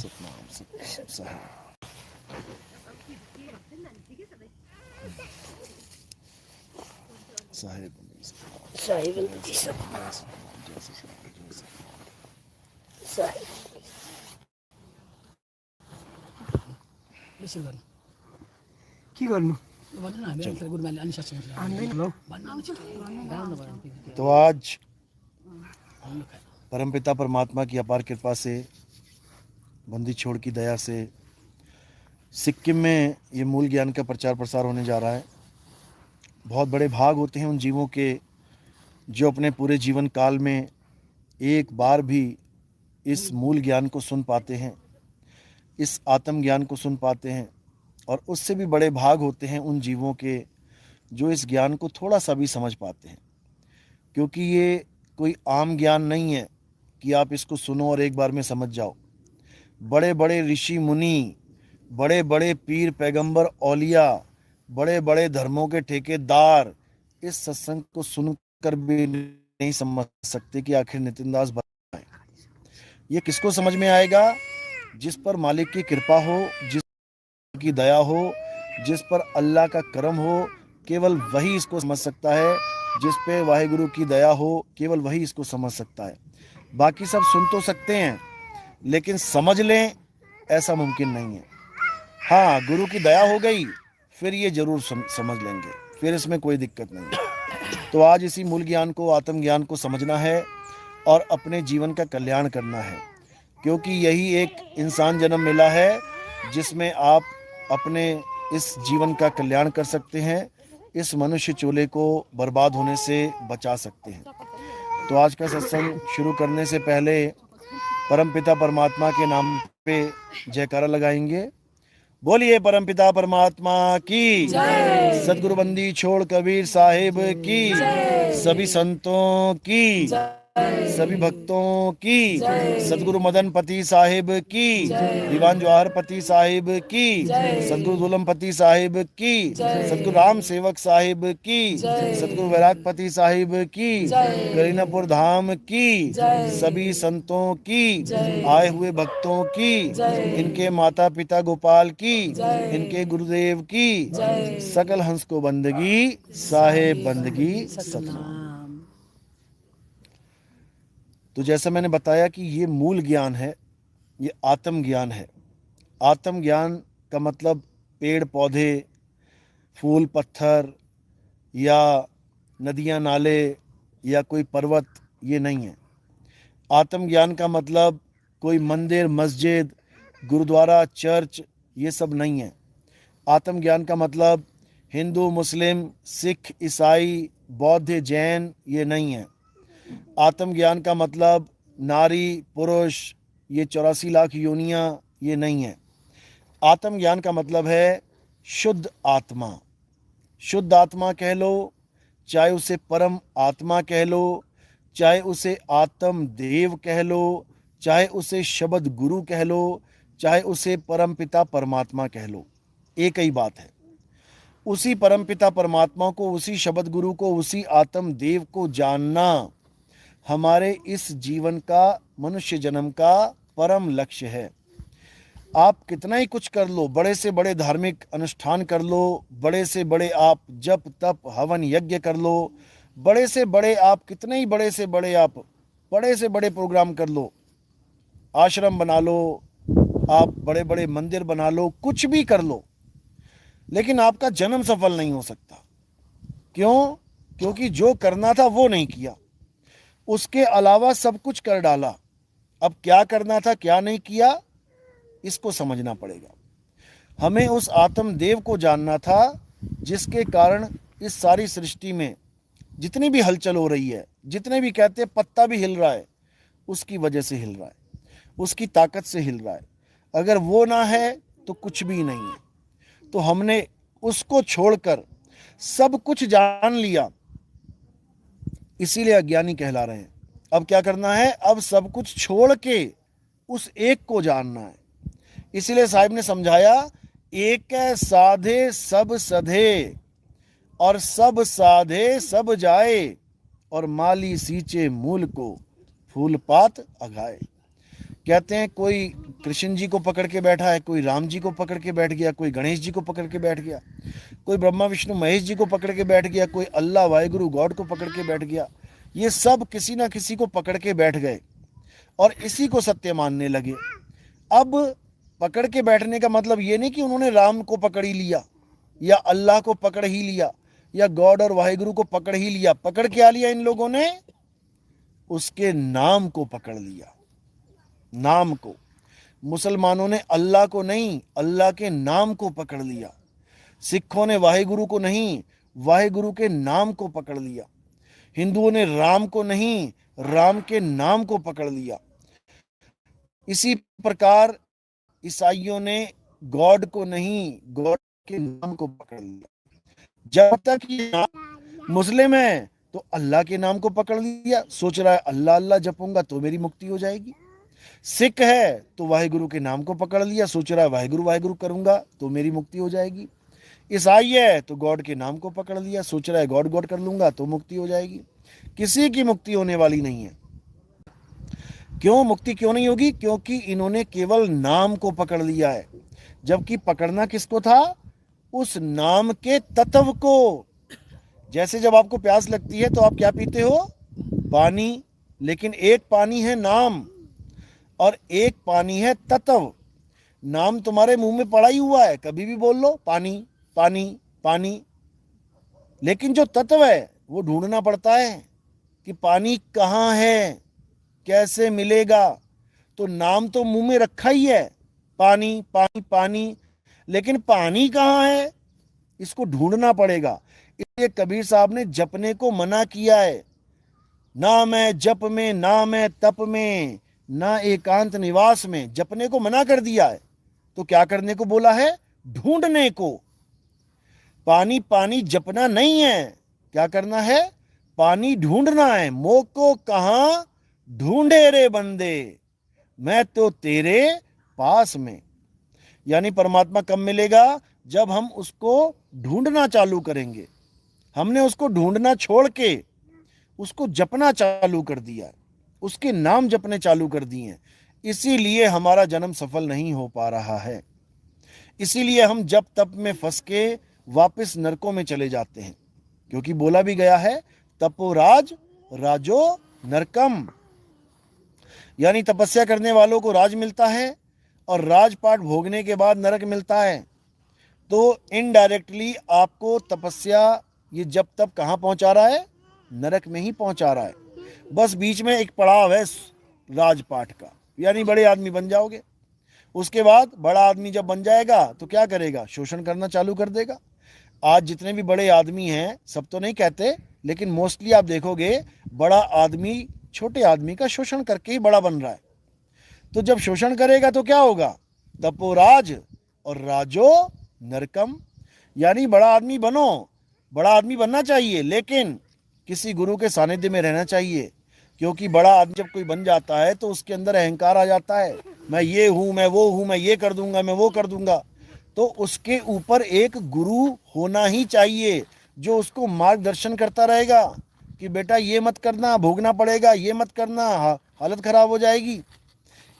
सतनाम सतनाम साहिब साहिब কি করলো? तो आज परमपिता परमात्मा की अपार कृपा से, बंदी छोड़ की दया से सिक्किम में ये मूल ज्ञान का प्रचार प्रसार होने जा रहा है। बहुत बड़े भाग होते हैं उन जीवों के जो अपने पूरे जीवन काल में एक बार भी इस मूल ज्ञान को सुन पाते हैं, इस आत्म ज्ञान को सुन पाते हैं। और उससे भी बड़े भाग होते हैं उन जीवों के जो इस ज्ञान को थोड़ा सा भी समझ पाते हैं, क्योंकि ये कोई आम ज्ञान नहीं है कि आप इसको सुनो और एक बार में समझ जाओ। बड़े बड़े ऋषि मुनि, बड़े बड़े पीर पैगंबर औलिया, बड़े बड़े धर्मों के ठेकेदार इस सत्संग को सुनकर भी नहीं समझ सकते कि आखिर नितिन दास बताएं। ये किसको समझ में आएगा? जिस पर मालिक की कृपा हो, जिस की दया हो, जिस पर अल्लाह का करम हो, केवल वही इसको समझ सकता है। जिस पे वाहिगुरु की दया हो, केवल वही इसको समझ सकता है। बाकी सब सुन तो सकते हैं, लेकिन समझ लें ऐसा मुमकिन नहीं है। हाँ, गुरु की दया हो गई फिर ये जरूर समझ लेंगे, फिर इसमें कोई दिक्कत नहीं है। तो आज इसी मूल ज्ञान को, आत्म ज्ञान को समझना है और अपने जीवन का कल्याण करना है, क्योंकि यही एक इंसान जन्म मिला है जिसमें आप अपने इस जीवन का कल्याण कर सकते हैं, इस मनुष्य चोले को बर्बाद होने से बचा सकते हैं। तो आज का सत्संग शुरू करने से पहले परमपिता परमात्मा के नाम पे जयकारा लगाएंगे। बोलिए परमपिता परमात्मा की, सदगुरु बंदी छोड़ कबीर साहिब की, सभी संतों की, सभी भक्तों की, सदगुरु मदन पति साहिब की, दीवान जवाहर पति साहिब की, सदगुरु दुलम पति साहिब की, सदगुरु राम सेवक साहिब की, सदगुरु वैराग पति साहिब की, करीनापुर धाम की, सभी संतों की, आए हुए भक्तों की, इनके माता पिता गोपाल की, इनके गुरुदेव की, सकल हंस को बंदगी साहेब बंदगी सतनाम। तो जैसा मैंने बताया कि ये मूल ज्ञान है, ये आत्म ज्ञान है। आत्म ज्ञान का मतलब पेड़ पौधे, फूल पत्थर या नदियाँ नाले या कोई पर्वत, ये नहीं है। आत्म ज्ञान का मतलब कोई मंदिर मस्जिद गुरुद्वारा चर्च, ये सब नहीं है। आत्म ज्ञान का मतलब हिंदू मुस्लिम सिख ईसाई बौद्ध जैन, ये नहीं है। आत्म ज्ञान का मतलब नारी पुरुष, ये 84 लाख योनियां, ये नहीं है। आत्म ज्ञान का मतलब है शुद्ध आत्मा। शुद्ध आत्मा कह लो, चाहे उसे परम आत्मा कह लो, चाहे उसे आत्म देव कह लो, चाहे उसे शब्द गुरु कह लो, चाहे उसे परम पिता परमात्मा कह लो, एक ही बात है। उसी परम पिता परमात्मा को, उसी शब्द गुरु को, उसी आत्म देव को जानना हमारे इस जीवन का, मनुष्य जन्म का परम लक्ष्य है। आप कितना ही कुछ कर लो, बड़े से बड़े धार्मिक अनुष्ठान कर लो, बड़े से बड़े आप जप तप हवन यज्ञ कर लो, बड़े से बड़े आप कितने ही बड़े से बड़े आप बड़े से बड़े प्रोग्राम कर लो, आश्रम बना लो, आप बड़े बड़े मंदिर बना लो, कुछ भी कर लो, लेकिन आपका जन्म सफल नहीं हो सकता। क्यों? क्योंकि जो करना था वो नहीं किया, उसके अलावा सब कुछ कर डाला। अब क्या करना था क्या नहीं किया, इसको समझना पड़ेगा। हमें उस आत्म देव को जानना था जिसके कारण इस सारी सृष्टि में जितनी भी हलचल हो रही है, जितने भी कहते हैं पत्ता भी हिल रहा है, उसकी वजह से हिल रहा है, उसकी ताकत से हिल रहा है। अगर वो ना है तो कुछ भी नहीं है। तो हमने उसको छोड़कर सब कुछ जान लिया, इसीलिए अज्ञानी कहला रहे हैं। अब क्या करना है? अब सब कुछ छोड़ के उस एक को जानना है। इसीलिए साहिब ने समझाया, एक साधे सब सधे और सब साधे सब जाए, और माली सींचे मूल को फूल पात अघाए। कहते हैं कोई कृष्ण जी को पकड़ के बैठा है, कोई राम जी को पकड़ के बैठ गया, कोई गणेश जी को पकड़ के बैठ गया, कोई ब्रह्मा विष्णु महेश जी को पकड़ के बैठ गया, कोई अल्लाह वाहिगुरु गॉड को पकड़ के बैठ गया। ये सब किसी ना किसी को पकड़ के बैठ गए और इसी को सत्य मानने लगे। अब पकड़ के बैठने का मतलब ये नहीं कि उन्होंने राम को पकड़ ही लिया या अल्लाह को पकड़ ही लिया या गॉड और वाहिगुरु को पकड़ ही लिया। पकड़ क्या लिया इन लोगों ने? उसके नाम को पकड़ लिया, नाम को। मुसलमानों ने अल्लाह को नहीं, अल्लाह के नाम को पकड़ लिया। सिखों ने वाहिगुरु को नहीं, वाहिगुरु के नाम को पकड़ लिया। हिंदुओं ने राम को नहीं, राम के नाम को पकड़ लिया। इसी प्रकार ईसाइयों ने गॉड को नहीं, गॉड के नाम को पकड़ लिया। जब तक ये नाम मुस्लिम है तो अल्लाह के नाम को पकड़ लिया, सोच रहा है अल्लाह अल्लाह जपूंगा तो मेरी मुक्ति हो जाएगी। सिख है तो वाहिगुरु के नाम को पकड़ लिया, सोच रहा है वाहिगुरु वाहिगुरु करूंगा तो मेरी मुक्ति हो जाएगी। ईसाई है तो गॉड के नाम को पकड़ लिया, सोच रहा है गॉड गॉड कर लूंगा तो मुक्ति हो जाएगी। किसी की मुक्ति होने वाली नहीं है। क्यों मुक्ति क्यों नहीं होगी? क्योंकि इन्होंने केवल नाम को पकड़ लिया है, जबकि पकड़ना किसको था? उस नाम के तत्व को। जैसे जब आपको प्यास लगती है तो आप क्या पीते हो? पानी। लेकिन एक पानी है नाम और एक पानी है तत्व। नाम तुम्हारे मुंह में पड़ा ही हुआ है, कभी भी बोल लो पानी पानी पानी, लेकिन जो तत्व है वो ढूंढना पड़ता है कि पानी कहाँ है, कैसे मिलेगा। तो नाम तो मुंह में रखा ही है, पानी पानी पानी, लेकिन पानी कहाँ है इसको ढूंढना पड़ेगा। इसलिए कबीर साहब ने जपने को मना किया है। ना मैं जप में, ना मैं तप में, ना एकांत निवास में, जपने को मना कर दिया है। तो क्या करने को बोला है? ढूंढने को। पानी पानी जपना नहीं है, क्या करना है? पानी ढूंढना है। मोह को कहां ढूंढे रे बंदे, मैं तो तेरे पास में। यानी परमात्मा कब मिलेगा? जब हम उसको ढूंढना चालू करेंगे। हमने उसको ढूंढना छोड़ के उसको जपना चालू कर दिया, उसके नाम जपने चालू कर दिए हैं। इसीलिए हमारा जन्म सफल नहीं हो पा रहा है। इसीलिए हम जप तप में फंस के वापस नरकों में चले जाते हैं। क्योंकि बोला भी गया है तपोराज राजो नरकम, यानी तपस्या करने वालों को राज मिलता है और राजपाट भोगने के बाद नरक मिलता है। तो इनडायरेक्टली आपको तपस्या ये जब तब कहाँ पहुंचा रहा है? नरक में ही पहुंचा रहा है। बस बीच में एक पड़ाव है राजपाट का, यानी बड़े आदमी बन जाओगे। उसके बाद बड़ा आदमी जब बन जाएगा तो क्या करेगा? शोषण करना चालू कर देगा। आज जितने भी बड़े आदमी हैं, सब तो नहीं कहते, लेकिन मोस्टली आप देखोगे बड़ा आदमी छोटे आदमी का शोषण करके ही बड़ा बन रहा है। तो जब शोषण करेगा तो क्या होगा? तपोराज और राजो नरकम, यानी बड़ा आदमी बनो। बड़ा आदमी बनना चाहिए, लेकिन किसी गुरु के सानिध्य में रहना चाहिए। क्योंकि बड़ा आदमी जब कोई बन जाता है तो उसके अंदर अहंकार आ जाता है, मैं ये हूँ, मैं वो हूँ, मैं ये कर दूंगा, मैं वो कर दूंगा। तो उसके ऊपर एक गुरु होना ही चाहिए जो उसको मार्गदर्शन करता रहेगा कि बेटा ये मत करना, भोगना पड़ेगा, ये मत करना, हालत खराब हो जाएगी।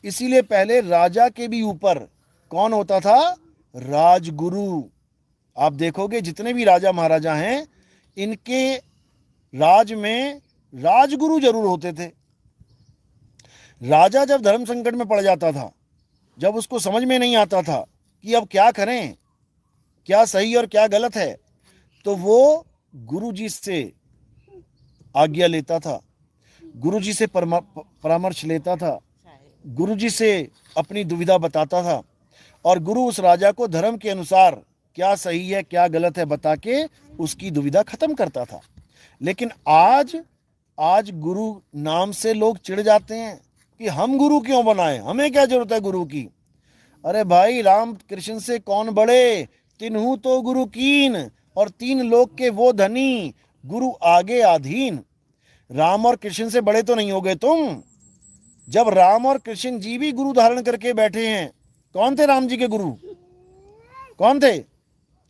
इसीलिए पहले राजा के भी ऊपर कौन होता था? राजगुरु। आप देखोगे जितने भी राजा महाराजा हैं, इनके राज में राजगुरु जरूर होते थे। राजा जब धर्म संकट में पड़ जाता था, जब उसको समझ में नहीं आता था कि अब क्या करें, क्या सही और क्या गलत है, तो वो गुरुजी से आज्ञा लेता था, गुरुजी से परामर्श लेता था, गुरुजी से अपनी दुविधा बताता था और गुरु उस राजा को धर्म के अनुसार क्या सही है क्या गलत है बता के उसकी दुविधा खत्म करता था। लेकिन आज गुरु नाम से लोग चिढ़ जाते हैं कि हम गुरु क्यों बनाए, हमें क्या जरूरत है गुरु की। अरे भाई, राम कृष्ण से कौन बड़े, तिन्हू तो गुरु कीन, और तीन लोक के वो धनी, गुरु आगे आधीन। राम और कृष्ण से बड़े तो नहीं हो गए तुम। जब राम और कृष्ण जी भी गुरु धारण करके बैठे हैं, कौन थे राम जी के गुरु? कौन थे?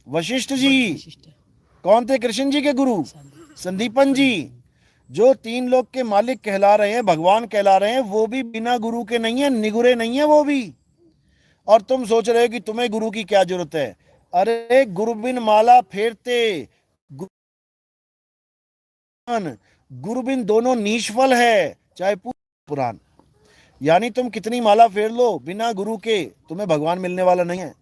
वशिष्ठ जी। कौन थे कृष्ण जी के गुरु? संदीपन जी। जो तीन लोक के मालिक कहला रहे हैं, भगवान कहला रहे हैं, वो भी बिना गुरु के नहीं है, निगुरे नहीं है वो भी। और तुम सोच रहे हो कि तुम्हें गुरु की क्या जरूरत है। अरे गुरु बिन माला फेरते, गुरु बिन दोनों निष्फल है, चाहे पुराण। यानी तुम कितनी माला फेर लो बिना गुरु के, तुम्हें भगवान मिलने वाला नहीं है।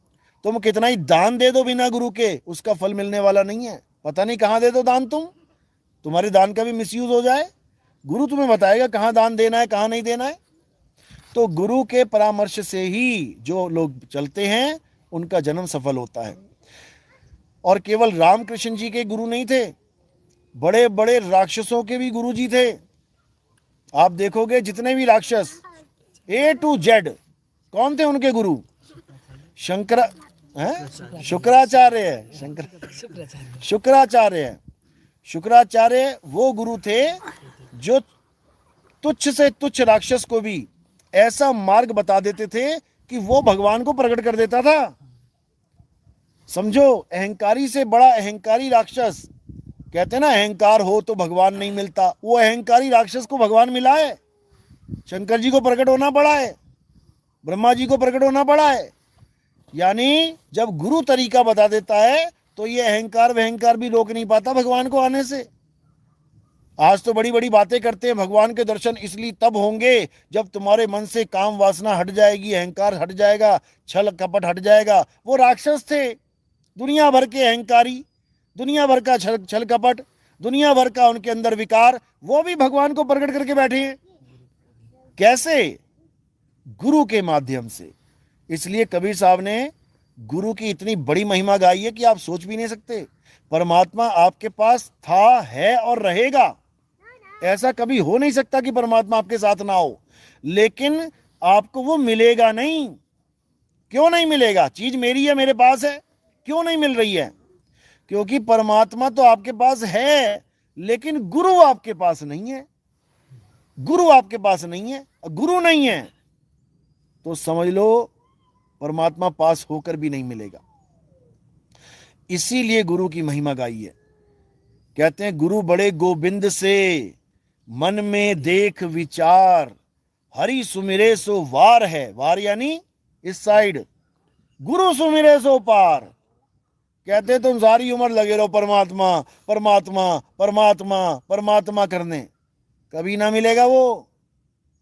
तुम कितना ही दान दे दो बिना गुरु के, उसका फल मिलने वाला नहीं है। पता नहीं कहां दे दो दान, तुम्हारे दान का भी मिसयूज हो जाए। गुरु तुम्हें बताएगा कहां दान देना है, कहां नहीं देना है। तो गुरु के परामर्श से ही जो लोग चलते हैं उनका जन्म सफल होता है। और केवल रामकृष्ण जी के गुरु नहीं थे, बड़े बड़े राक्षसों के भी गुरु जी थे। आप देखोगे जितने भी राक्षस A to Z, कौन थे उनके गुरु? शुक्राचार्य है, शुक्राचार्य है। शुक्राचार्य वो गुरु थे जो तुच्छ से तुच्छ राक्षस को भी ऐसा मार्ग बता देते थे कि वो भगवान को प्रकट कर देता था। समझो, अहंकारी से बड़ा अहंकारी राक्षस, कहते ना अहंकार हो तो भगवान नहीं मिलता, वो अहंकारी राक्षस को भगवान मिला है। शंकर जी को प्रकट होना पड़ा है, ब्रह्मा जी को प्रकट होना पड़ा है। यानी जब गुरु तरीका बता देता है तो ये अहंकार वहंकार भी रोक नहीं पाता भगवान को आने से। आज तो बड़ी बड़ी बातें करते हैं, भगवान के दर्शन इसलिए तब होंगे जब तुम्हारे मन से काम वासना हट जाएगी, अहंकार हट जाएगा, छल कपट हट जाएगा। वो राक्षस थे, दुनिया भर के अहंकारी, दुनिया भर का छल कपट, दुनिया भर का उनके अंदर विकार, वो भी भगवान को प्रकट करके बैठे हैं। कैसे? गुरु के माध्यम से। इसलिए कबीर साहब ने गुरु की इतनी बड़ी महिमा गाई है कि आप सोच भी नहीं सकते। परमात्मा आपके पास था, है और रहेगा। ऐसा कभी हो नहीं सकता कि परमात्मा आपके साथ ना हो, लेकिन आपको वो मिलेगा नहीं। क्यों नहीं मिलेगा? चीज मेरी है, मेरे पास है, क्यों नहीं मिल रही है? क्योंकि परमात्मा तो आपके पास है, लेकिन गुरु आपके पास नहीं है। गुरु आपके पास नहीं है, गुरु नहीं है तो समझ लो परमात्मा पास होकर भी नहीं मिलेगा। इसीलिए गुरु की महिमा गाई है। कहते हैं गुरु बड़े गोविंद से मन में देख विचार, हरि सुमिरे सो वार है। वार यानी इस साइड, गुरु सुमिरे सो पार। कहते तुम सारी उम्र लगे रहो परमात्मा परमात्मा परमात्मा परमात्मा करने, कभी ना मिलेगा वो।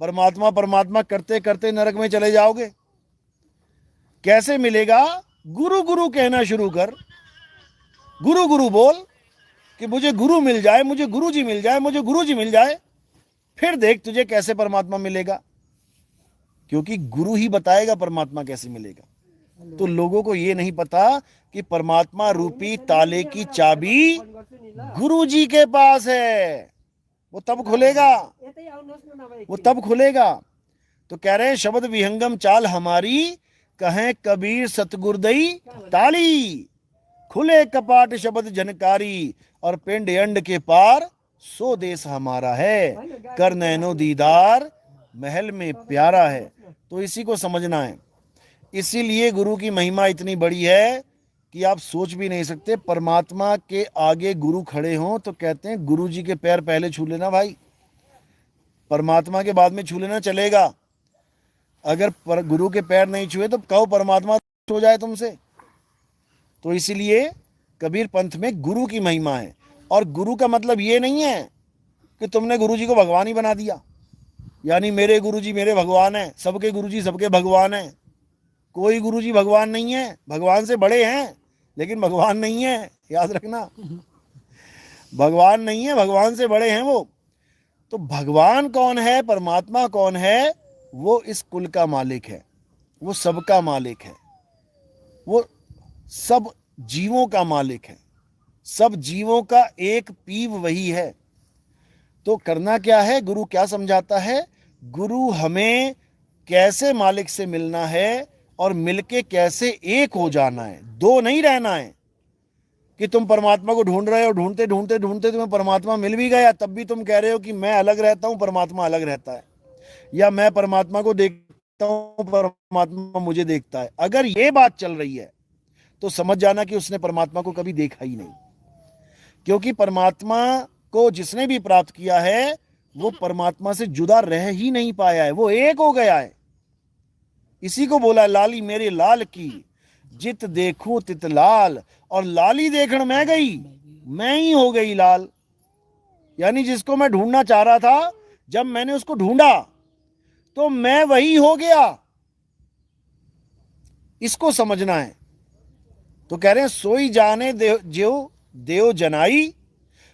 परमात्मा परमात्मा करते करते नरक में चले जाओगे। कैसे मिलेगा? गुरु गुरु कहना शुरू कर, गुरु गुरु बोल कि मुझे गुरु मिल जाए, मुझे गुरु जी मिल जाए, मुझे गुरु जी मिल जाए, फिर देख तुझे कैसे परमात्मा मिलेगा। क्योंकि गुरु ही बताएगा परमात्मा कैसे मिलेगा। तो लोगों को ये नहीं पता कि परमात्मा रूपी ताले की चाबी गुरु जी के पास है। वो तब खुलेगा, वो तब खुलेगा। तो कह रहे हैं शब्द विहंगम चाल हमारी, कहें कबीर सतगुरदई ताली। खुले कपाट शब्द जनकारी, और पिंड अंड के पार सो देश हमारा है। कर नैनो दीदार महल में प्यारा है। तो इसी को समझना है। इसीलिए गुरु की महिमा इतनी बड़ी है कि आप सोच भी नहीं सकते। परमात्मा के आगे गुरु खड़े हों तो कहते हैं गुरु जी के पैर पहले छू लेना भाई, परमात्मा के बाद में छू लेना चलेगा। अगर गुरु के पैर नहीं छुए तो कहो परमात्मा हो जाए तुमसे। तो इसीलिए कबीर पंथ में गुरु की महिमा है। और गुरु का मतलब ये नहीं है कि तुमने गुरु जी को भगवान ही बना दिया, यानी मेरे गुरु जी मेरे भगवान हैं, सबके गुरु जी सबके भगवान हैं। कोई गुरु जी भगवान नहीं है, भगवान से बड़े हैं लेकिन भगवान नहीं है, याद रखना। भगवान नहीं है, भगवान से बड़े हैं वो। तो भगवान कौन है, परमात्मा कौन है? वो इस कुल का मालिक है, वो सबका मालिक है, वो सब जीवों का मालिक है, सब जीवों का एक पीव वही है। तो करना क्या है? गुरु क्या समझाता है? गुरु हमें कैसे मालिक से मिलना है और मिलके कैसे एक हो जाना है, दो नहीं रहना है। कि तुम परमात्मा को ढूंढ रहे हो, ढूंढते ढूंढते ढूंढते तुम्हें परमात्मा मिल भी गया, तब भी तुम कह रहे हो कि मैं अलग रहता हूं, परमात्मा अलग रहता है, या मैं परमात्मा को देखता हूं, परमात्मा मुझे देखता है। अगर ये बात चल रही है तो समझ जाना कि उसने परमात्मा को कभी देखा ही नहीं। क्योंकि परमात्मा को जिसने भी प्राप्त किया है वो परमात्मा से जुदा रह ही नहीं पाया है, वो एक हो गया है। इसी को बोला लाली मेरे लाल की, जित देखूं तित लाल। और लाली देखण मैं गई, मैं ही हो गई लाल। यानी जिसको मैं ढूंढना चाह रहा था, जब मैंने उसको ढूंढा तो मैं वही हो गया। इसको समझना है। तो कह रहे हैं सोई जाने जो देव जनाई,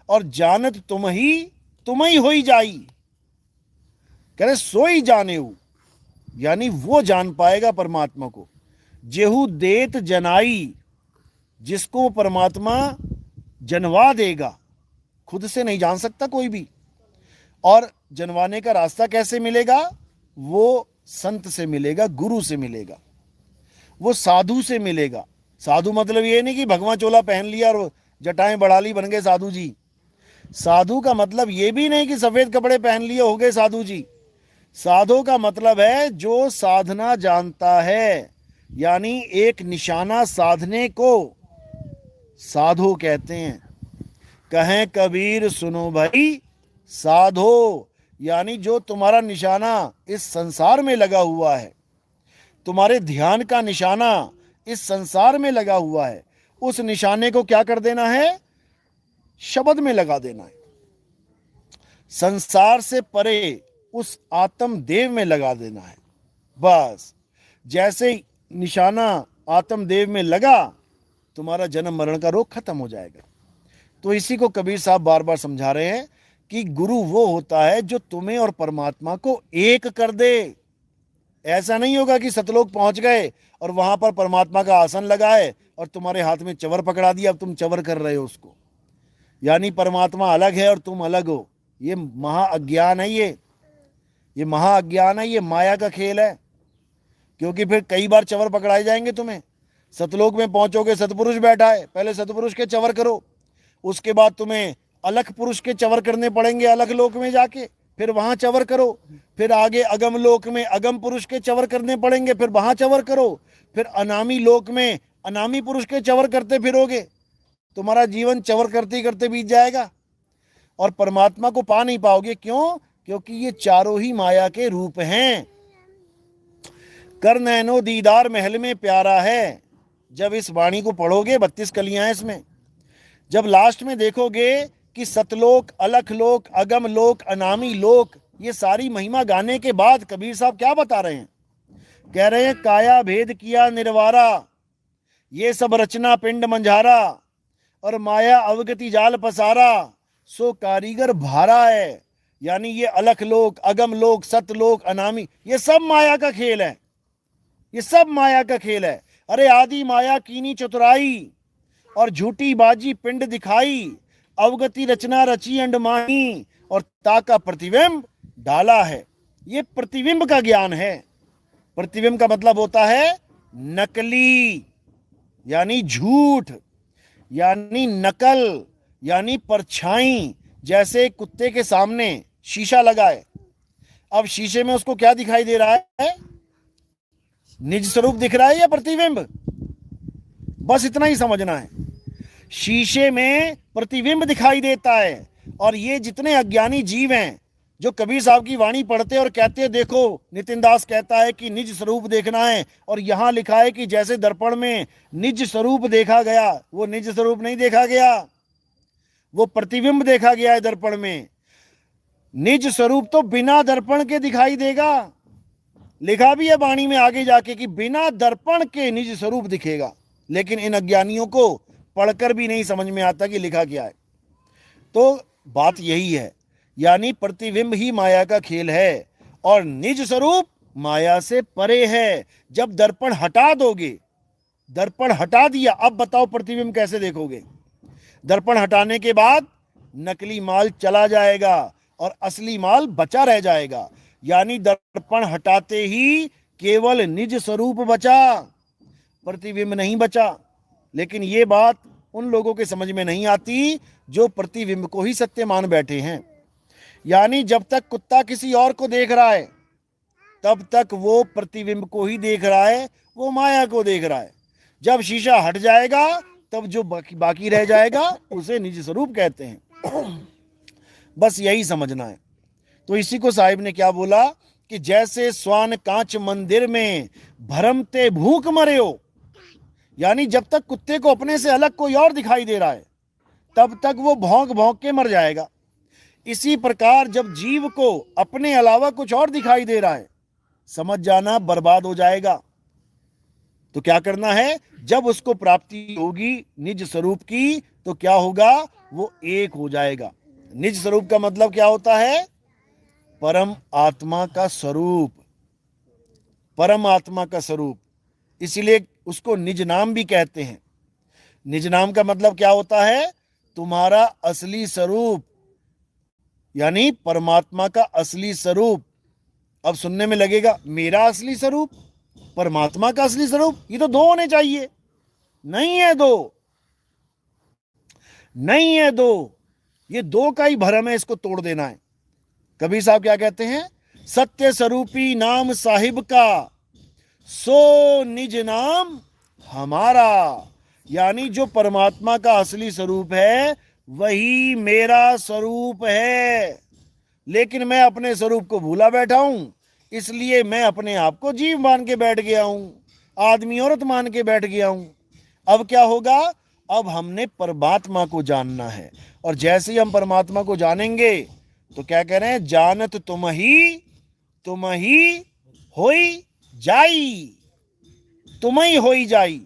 और जानत तुम ही होई जाई। कह रहे सोई जाने हूं, यानी वो जान पाएगा परमात्मा को। जेहू देत जनाई, जिसको परमात्मा जनवा देगा, खुद से नहीं जान सकता कोई भी। और जनवाने का रास्ता कैसे मिलेगा? वो संत से मिलेगा, गुरु से मिलेगा, वो साधु से मिलेगा। साधु मतलब ये नहीं कि भगवा चोला पहन लिया और जटाएं बढ़ा ली, बन गए साधु जी। साधु का मतलब ये भी नहीं कि सफेद कपड़े पहन लिए हो गए साधु जी। साधु का मतलब है जो साधना जानता है, यानी एक निशाना साधने को साधु कहते हैं। कहें कबीर सुनो भाई साधो, यानी जो तुम्हारा निशाना इस संसार में लगा हुआ है, तुम्हारे ध्यान का निशाना इस संसार में लगा हुआ है, उस निशाने को क्या कर देना है? शब्द में लगा देना है। संसार से परे उस आत्म देव में लगा देना है। बस जैसे निशाना आत्म देव में लगा, तुम्हारा जन्म मरण का रोग खत्म हो जाएगा। तो इसी को कबीर साहब बार बार समझा रहे हैं कि गुरु वो होता है जो तुम्हें और परमात्मा को एक कर दे। ऐसा नहीं होगा कि सतलोक पहुंच गए और वहां पर परमात्मा का आसन लगाए और तुम्हारे हाथ में चवर पकड़ा दिया, अब तुम चवर कर रहे हो उसको, यानी परमात्मा अलग है और तुम अलग हो। ये महाअज्ञान है, ये महाअज्ञान है, ये माया का खेल है। क्योंकि फिर कई बार चवर पकड़ाए जाएंगे तुम्हें। सतलोक में पहुंचोगे, सतपुरुष बैठा है, पहले सतपुरुष के चवर करो, उसके बाद तुम्हें अलख पुरुष के चवर करने पड़ेंगे अलग लोक में जाके, फिर वहां चवर करो, फिर आगे अगम लोक में अगम पुरुष के चवर करने पड़ेंगे, फिर वहां चवर करो, फिर अनामी लोक में अनामी पुरुष के चवर करते फिरोगे। तुम्हारा जीवन चवर करते करते बीत जाएगा और परमात्मा को पा नहीं पाओगे। क्यों? क्योंकि ये चारों ही माया के रूप हैं। कर नैनो दीदार महल में प्यारा है। जब इस वाणी को पढ़ोगे, 32 कलियां हैं इसमें, जब लास्ट में देखोगे कि सतलोक, अलख लोक, अगम लोक, अनामी लोक, ये सारी महिमा गाने के बाद कबीर साहब क्या बता रहे हैं? कह रहे हैं काया भेद किया निर्वारा, ये सब रचना पिंड मंझारा, और माया अवगति जाल पसारा, सो कारीगर भारा है। यानी ये अलख लोक, अगम लोक, सतलोक, अनामी, ये सब माया का खेल है, ये सब माया का खेल है। अरे आदि माया कीनी चतुराई, और झूठी बाजी पिंड दिखाई, अवगति रचना रची अंड माही, और ताका प्रतिबिंब डाला है। ये प्रतिबिंब का ज्ञान है। प्रतिबिंब का मतलब होता है नकली, यानी झूठ, यानी नकल, यानी परछाई। जैसे कुत्ते के सामने शीशा लगा है, अब शीशे में उसको क्या दिखाई दे रहा है? निज स्वरूप दिख रहा है या प्रतिबिंब? बस इतना ही समझना है। शीशे में प्रतिबिंब दिखाई देता है। और ये जितने अज्ञानी जीव हैं जो कबीर साहब की वाणी पढ़ते और कहते हैं, देखो नितिन दास कहता है कि निज स्वरूप देखना है, और यहां लिखा है कि जैसे दर्पण में निज स्वरूप देखा गया, वो निज स्वरूप नहीं देखा गया, वो प्रतिबिंब देखा गया है दर्पण में। निज स्वरूप तो बिना दर्पण के दिखाई देगा। लिखा भी है वाणी में आगे जाके कि बिना दर्पण के निज स्वरूप दिखेगा। लेकिन इन अज्ञानियों को पढ़कर भी नहीं समझ में आता कि लिखा क्या है। तो बात यही है, यानी प्रतिबिंब ही माया का खेल है और निज स्वरूप माया से परे है। जब दर्पण हटा दोगे, दर्पण हटा दिया, अब बताओ प्रतिबिंब कैसे देखोगे? दर्पण हटाने के बाद नकली माल चला जाएगा और असली माल बचा रह जाएगा। यानी दर्पण हटाते ही केवल निज स्वरूप बचा, प्रतिबिंब नहीं बचा। लेकिन ये बात उन लोगों के समझ में नहीं आती जो प्रतिबिंब को ही सत्य मान बैठे हैं। यानी जब तक कुत्ता किसी और को देख रहा है, तब तक वो प्रतिबिंब को ही देख रहा है, वो माया को देख रहा है। जब शीशा हट जाएगा, तब जो बाकी रह जाएगा उसे निज स्वरूप कहते हैं। बस यही समझना है। तो इसी को साहिब ने क्या बोला कि जैसे स्वान कांच मंदिर में भरमते भूख मरे हो, यानी जब तक कुत्ते को अपने से अलग कोई और दिखाई दे रहा है तब तक वो भौंक भौंक के मर जाएगा। इसी प्रकार जब जीव को अपने अलावा कुछ और दिखाई दे रहा है, समझ जाना बर्बाद हो जाएगा। तो क्या करना है, जब उसको प्राप्ति होगी निज स्वरूप की तो क्या होगा, वो एक हो जाएगा। निज स्वरूप का मतलब क्या होता है, परम आत्मा का स्वरूप, परम आत्मा का स्वरूप। इसलिए उसको निज नाम भी कहते हैं। निज नाम का मतलब क्या होता है, तुम्हारा असली स्वरूप, यानी परमात्मा का असली स्वरूप। अब सुनने में लगेगा मेरा असली स्वरूप, परमात्मा का असली स्वरूप, ये तो दो होने चाहिए। नहीं है दो, नहीं है दो, ये दो का ही भरम है, इसको तोड़ देना है। कबीर साहब क्या कहते हैं, सत्य स्वरूपी नाम साहिब का सो निज नाम हमारा, यानी जो परमात्मा का असली स्वरूप है वही मेरा स्वरूप है। लेकिन मैं अपने स्वरूप को भूला बैठा हूं, इसलिए मैं अपने आप को जीव मान के बैठ गया हूं, आदमी औरत मान के बैठ गया हूं। अब क्या होगा, अब हमने परमात्मा को जानना है, और जैसे ही हम परमात्मा को जानेंगे तो क्या कह रहे हैं, जानत तुम ही होई जाई, तुम ही होई जाई।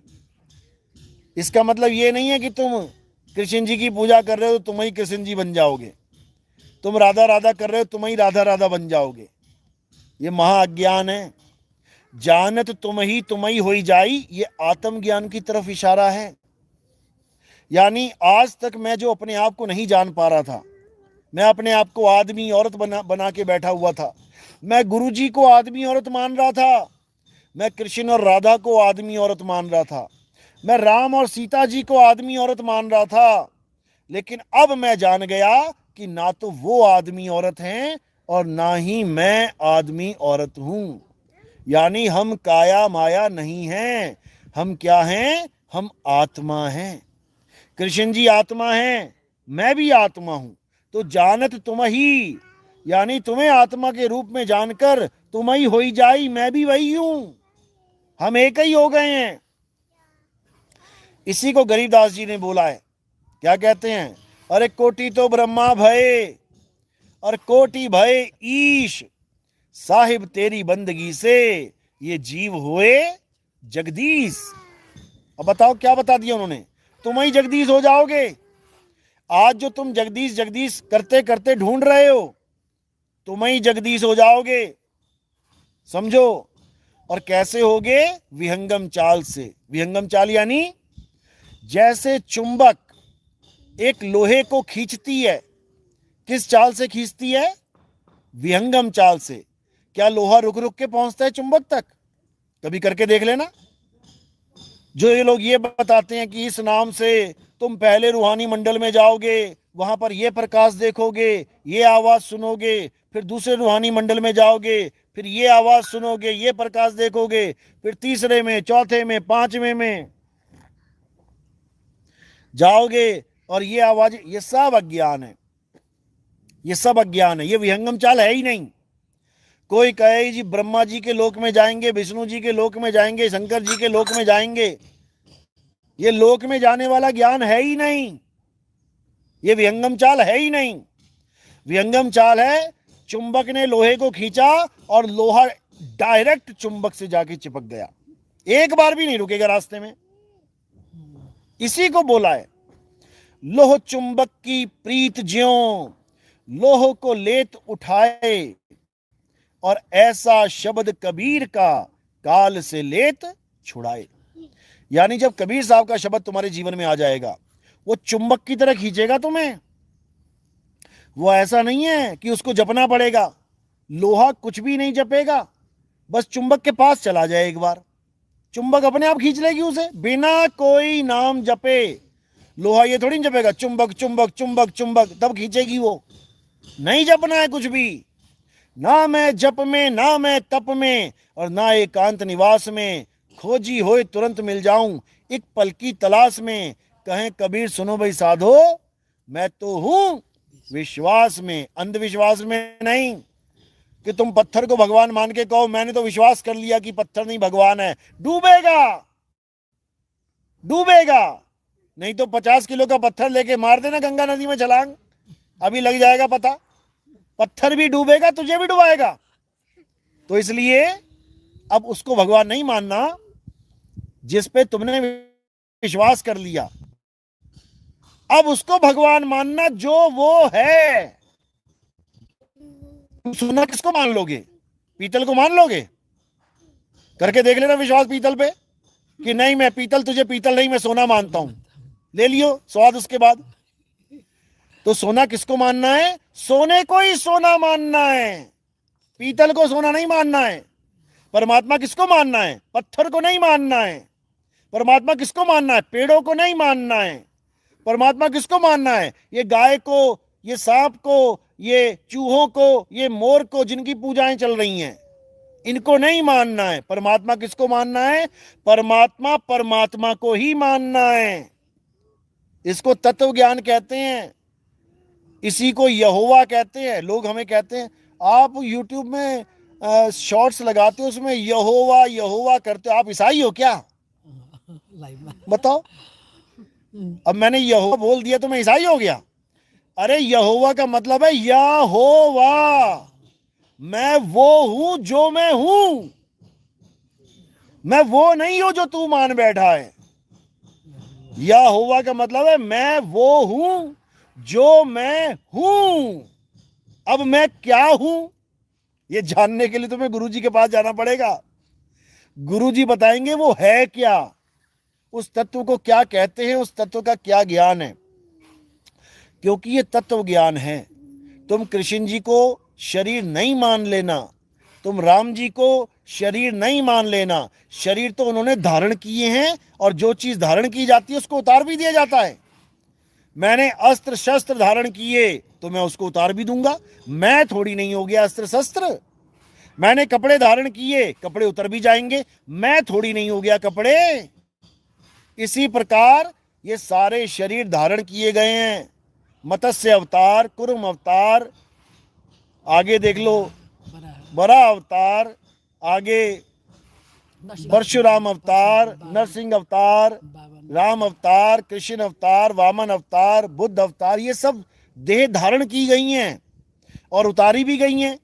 इसका मतलब ये नहीं है कि तुम कृष्ण जी की पूजा कर रहे हो तो तुम ही कृष्ण जी बन जाओगे, तुम राधा राधा कर रहे हो तुम ही राधा राधा बन जाओगे। ये महाअज्ञान है। जानत तुम ही होई जाई, ये आत्मज्ञान की तरफ इशारा है। यानी आज तक मैं जो अपने आप को नहीं जान पा रहा था, मैं अपने आप को आदमी औरत बना के बैठा हुआ था, मैं गुरु जी को आदमी औरत मान रहा था, मैं कृष्ण और राधा को आदमी औरत मान रहा था, मैं राम और सीता जी को आदमी औरत मान रहा था। लेकिन अब मैं जान गया कि ना तो वो आदमी औरत हैं और ना ही मैं आदमी औरत हूं। यानी हम काया माया नहीं हैं, हम क्या हैं, हम आत्मा हैं। कृष्ण जी आत्मा हैं, मैं भी आत्मा हूं। तो जानत तुम ही, यानी तुम्हें आत्मा के रूप में जानकर तुम ही होई जाई, मैं भी वही हूं, हम एक ही हो गए हैं। इसी को गरीबदास जी ने बोला है। क्या कहते हैं, अरे कोटि तो ब्रह्मा भय और कोटि भय ईश, साहिब तेरी बंदगी से ये जीव हुए जगदीश। अब बताओ क्या बता दिया उन्होंने, तुम ही जगदीश हो जाओगे। आज जो तुम जगदीश जगदीश करते करते ढूंढ रहे हो, तुम ही जगदीश हो जाओगे, समझो। और कैसे होगे, विहंगम चाल से। विहंगम चाल यानी जैसे चुंबक एक लोहे को खींचती है, किस चाल से खींचती है, विहंगम चाल से। क्या लोहा रुक रुक के पहुंचता है चुंबक तक, कभी करके देख लेना। जो ये लोग ये बताते हैं कि इस नाम से तुम पहले रूहानी मंडल में जाओगे, वहां पर ये प्रकाश देखोगे, ये आवाज सुनोगे, फिर दूसरे रूहानी मंडल में जाओगे, फिर ये आवाज सुनोगे, ये प्रकाश देखोगे, फिर तीसरे में, चौथे में, पांचवें में जाओगे और ये आवाज, ये सब अज्ञान है, ये सब अज्ञान है, ये विहंगम चाल है ही नहीं। कोई कहे जी ब्रह्मा जी के लोक में जाएंगे, विष्णु जी के लोक में जाएंगे, शंकर जी के लोक में जाएंगे, ये लोक में जाने वाला ज्ञान है ही नहीं, ये विहंगम चाल है ही नहीं। विहंगम चाल है चुंबक ने लोहे को खींचा और लोहा डायरेक्ट चुंबक से जाके चिपक गया, एक बार भी नहीं रुकेगा रास्ते में। इसी को बोला है, लोह चुंबक की प्रीत ज्यों लोह को लेत उठाए, और ऐसा शब्द कबीर का काल से लेत छुड़ाए। यानी जब कबीर साहब का शब्द तुम्हारे जीवन में आ जाएगा, वो चुंबक की तरह खींचेगा तुम्हें। वो ऐसा नहीं है कि उसको जपना पड़ेगा, लोहा कुछ भी नहीं जपेगा, बस चुंबक के पास चला जाए एक बार, चुंबक अपने आप खींच लेगी उसे, बिना कोई नाम जपे। लोहा ये थोड़ी जपेगा चुंबक चुंबक चुंबक चुंबक, तब खींचेगी वो। नहीं जपना है कुछ भी, ना मैं जप में, ना मैं तप में, और ना एकांत निवास में, खोजी होए तुरंत मिल जाऊं एक पल की तलाश में। कहें कबीर सुनो भाई साधो, मैं तो हूं विश्वास में, अंधविश्वास में नहीं। कि तुम पत्थर को भगवान मान के कहो मैंने तो विश्वास कर लिया कि पत्थर नहीं भगवान है, डूबेगा, डूबेगा। नहीं तो 50 किलो का पत्थर लेके मार देना गंगा नदी में छलांग, अभी लग जाएगा पता। पत्थर भी डूबेगा, तुझे भी डुबाएगा। तो इसलिए अब उसको भगवान नहीं मानना जिस पे तुमने विश्वास कर लिया, अब उसको भगवान मानना जो वो है। तुम सोना किसको मान लोगे? पीतल को मान लोगे? करके देख लेना विश्वास पीतल पे कि नहीं मैं पीतल, तुझे पीतल नहीं मैं सोना मानता हूं, ले लियो स्वाद उसके बाद। तो सोना किसको मानना है? सोने को ही सोना मानना है, पीतल को सोना नहीं मानना है। परमात्मा किसको मानना है? पत्थर को नहीं मानना है। परमात्मा किसको मानना है? पेड़ों को नहीं मानना है। परमात्मा किसको मानना है? ये गाय को, ये सांप को, ये चूहों को, ये मोर को, जिनकी पूजाएं चल रही हैं, इनको नहीं मानना है। परमात्मा किसको मानना है? परमात्मा परमात्मा को ही मानना है। इसको तत्व ज्ञान कहते हैं, इसी को यहोवा कहते हैं। लोग हमें कहते हैं आप यूट्यूब में शॉर्ट्स लगाते हो, उसमें यहोवा यहोवा करते हो, आप ईसाई हो क्या? बताओ। अब मैंने यहोवा बोल दिया तो मैं ईसाई हो गया? अरे यहोवा का मतलब है यहोवा, मैं वो हूं जो मैं हूं, मैं वो नहीं हूं जो तू मान बैठा है। यहोवा का मतलब है मैं वो हूं जो मैं हूं। अब मैं क्या हूं ये जानने के लिए तुम्हें गुरुजी के पास जाना पड़ेगा। गुरुजी बताएंगे वो है क्या, उस तत्व को क्या कहते हैं, उस तत्व का क्या ज्ञान है। क्योंकि ये तत्व ज्ञान है। तुम कृष्ण जी को शरीर नहीं मान लेना, तुम राम जी को शरीर नहीं मान लेना। शरीर तो उन्होंने धारण किए हैं, और जो चीज धारण की जाती है उसको उतार भी दिया जाता है। मैंने अस्त्र शस्त्र धारण किए तो मैं उसको उतार भी दूंगा, मैं थोड़ी नहीं हो गया अस्त्र शस्त्र। मैंने कपड़े धारण किए, कपड़े उतर भी जाएंगे, मैं थोड़ी नहीं हो गया कपड़े। इसी प्रकार ये सारे शरीर धारण किए गए हैं। मत्स्य अवतार, कुर्म अवतार, आगे देख लो बरा अवतार, आगे परशुराम अवतार, नरसिंह अवतार, राम अवतार, कृष्ण अवतार, वामन अवतार, बुद्ध अवतार, ये सब देह धारण की गई हैं और उतारी भी गई हैं।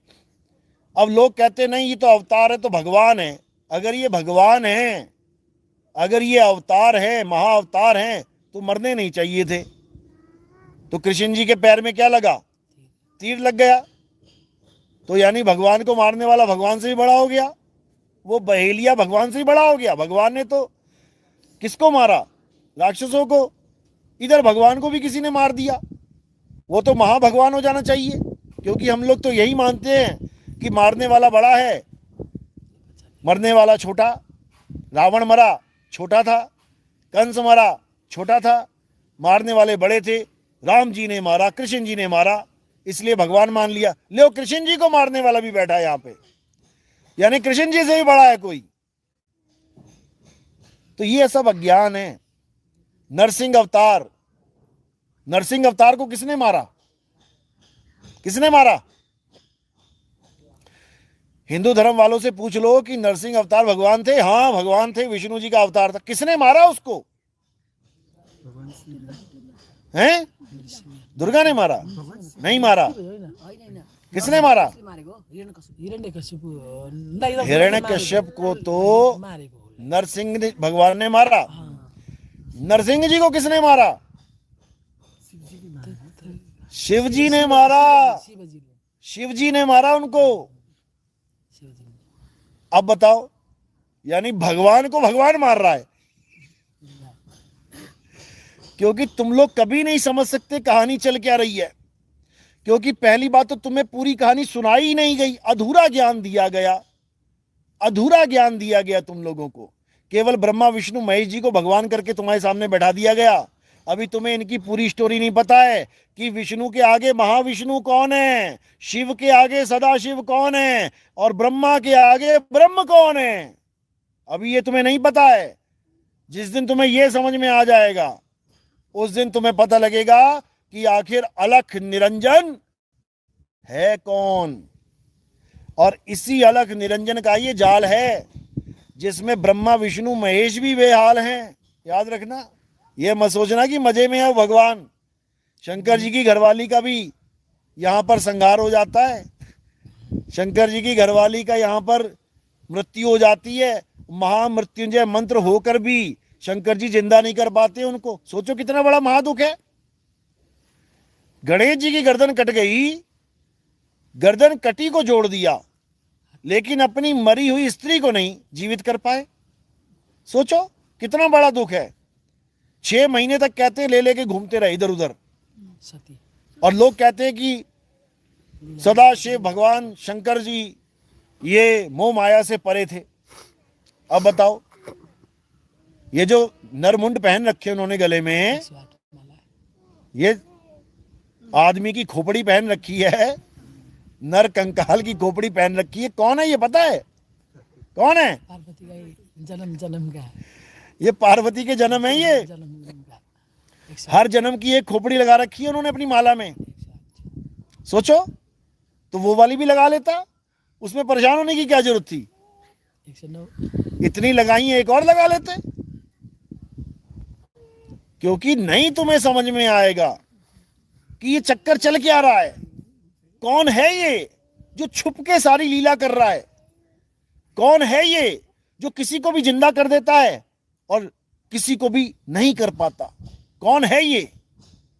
अब लोग कहते नहीं ये तो अवतार है तो भगवान है। अगर ये भगवान है, अगर ये अवतार है, महाअवतार हैं, तो मरने नहीं चाहिए थे। तो कृष्ण जी के पैर में क्या लगा? तीर लग गया। तो यानी भगवान को मारने वाला भगवान से भी बड़ा हो गया, वो बहेलिया भगवान से ही बड़ा हो गया। भगवान ने तो किसको मारा? राक्षसों को। इधर भगवान को भी किसी ने मार दिया। वो तो महाभगवान हो जाना चाहिए, क्योंकि हम लोग तो यही मानते हैं कि मारने वाला बड़ा है, मरने वाला छोटा। रावण मरा, छोटा था। कंस मरा, छोटा था। मारने वाले बड़े थे। राम जी ने मारा, कृष्ण जी ने मारा, इसलिए भगवान मान लिया। लो कृष्ण जी को मारने वाला भी बैठा है यहाँ पे, यानी कृष्ण जी से भी बड़ा है कोई। तो ये सब अज्ञान है। नरसिंह अवतार, नरसिंह अवतार को किसने मारा? किसने मारा? हिंदू धर्म वालों से पूछ लो कि नरसिंह अवतार भगवान थे? हाँ भगवान थे, विष्णु जी का अवतार था। किसने मारा उसको? हैं? दुर्गा ने मारा? नहीं मारा। किसने मारा? हिरण्यकश्यप को तो नरसिंह भगवान ने मारा। नरसिंह जी को किसने मारा? शिव जी ने मारा। शिव जी ने मारा उनको। अब बताओ, यानी भगवान को भगवान मार रहा है। क्योंकि तुम लोग कभी नहीं समझ सकते कहानी चल क्या रही है। क्योंकि पहली बात तो तुम्हें पूरी कहानी सुनाई ही नहीं गई, अधूरा ज्ञान दिया गया। अधूरा ज्ञान दिया गया तुम लोगों को। केवल ब्रह्मा विष्णु महेश जी को भगवान करके तुम्हारे सामने बैठा दिया गया। अभी तुम्हें इनकी पूरी स्टोरी नहीं पता है कि विष्णु के आगे महाविष्णु कौन है, शिव के आगे सदाशिव कौन है, और ब्रह्मा के आगे ब्रह्म कौन है। अभी ये तुम्हें नहीं पता है। जिस दिन तुम्हें यह समझ में आ जाएगा, उस दिन तुम्हें पता लगेगा कि आखिर अलख निरंजन है कौन। और इसी अलख निरंजन का ये जाल है जिसमें ब्रह्मा विष्णु महेश भी बेहाल हैं। याद रखना, ये मत सोचना कि मजे में है भगवान। शंकर जी की घरवाली का भी यहाँ पर संहार हो जाता है, शंकर जी की घरवाली का यहाँ पर मृत्यु हो जाती है। महामृत्युंजय मंत्र होकर भी शंकर जी जिंदा नहीं कर पाते उनको। सोचो कितना बड़ा महादुख है। गणेश जी की गर्दन कट गई, गर्दन कटी को जोड़ दिया, लेकिन अपनी मरी हुई स्त्री को नहीं जीवित कर पाए। सोचो कितना बड़ा दुख है। 6 महीने तक कहते हैं ले लेके घूमते रहे इधर उधर, और लोग कहते हैं कि सदाशिव भगवान शंकर जी ये मोह माया से परे थे। अब बताओ, ये जो नरमुंड पहन रखे उन्होंने गले में, ये आदमी की खोपड़ी पहन रखी है, नर कंकाल की खोपड़ी पहन रखी है। कौन है ये पता है? कौन है? पार्वती का जन्म का है। ये पार्वती के जन्म है। ये हर जन्म की एक खोपड़ी लगा रखी है उन्होंने अपनी माला में। सोचो, तो वो वाली भी लगा लेता, उसमें परेशान होने की क्या जरूरत थी? 109 इतनी लगाई है, एक और लगा लेते। क्योंकि नहीं तुम्हें समझ में आएगा कि ये चक्कर चल क्या रहा है। कौन है ये जो छुप के सारी लीला कर रहा है? कौन है ये जो किसी को भी जिंदा कर देता है और किसी को भी नहीं कर पाता? कौन है ये?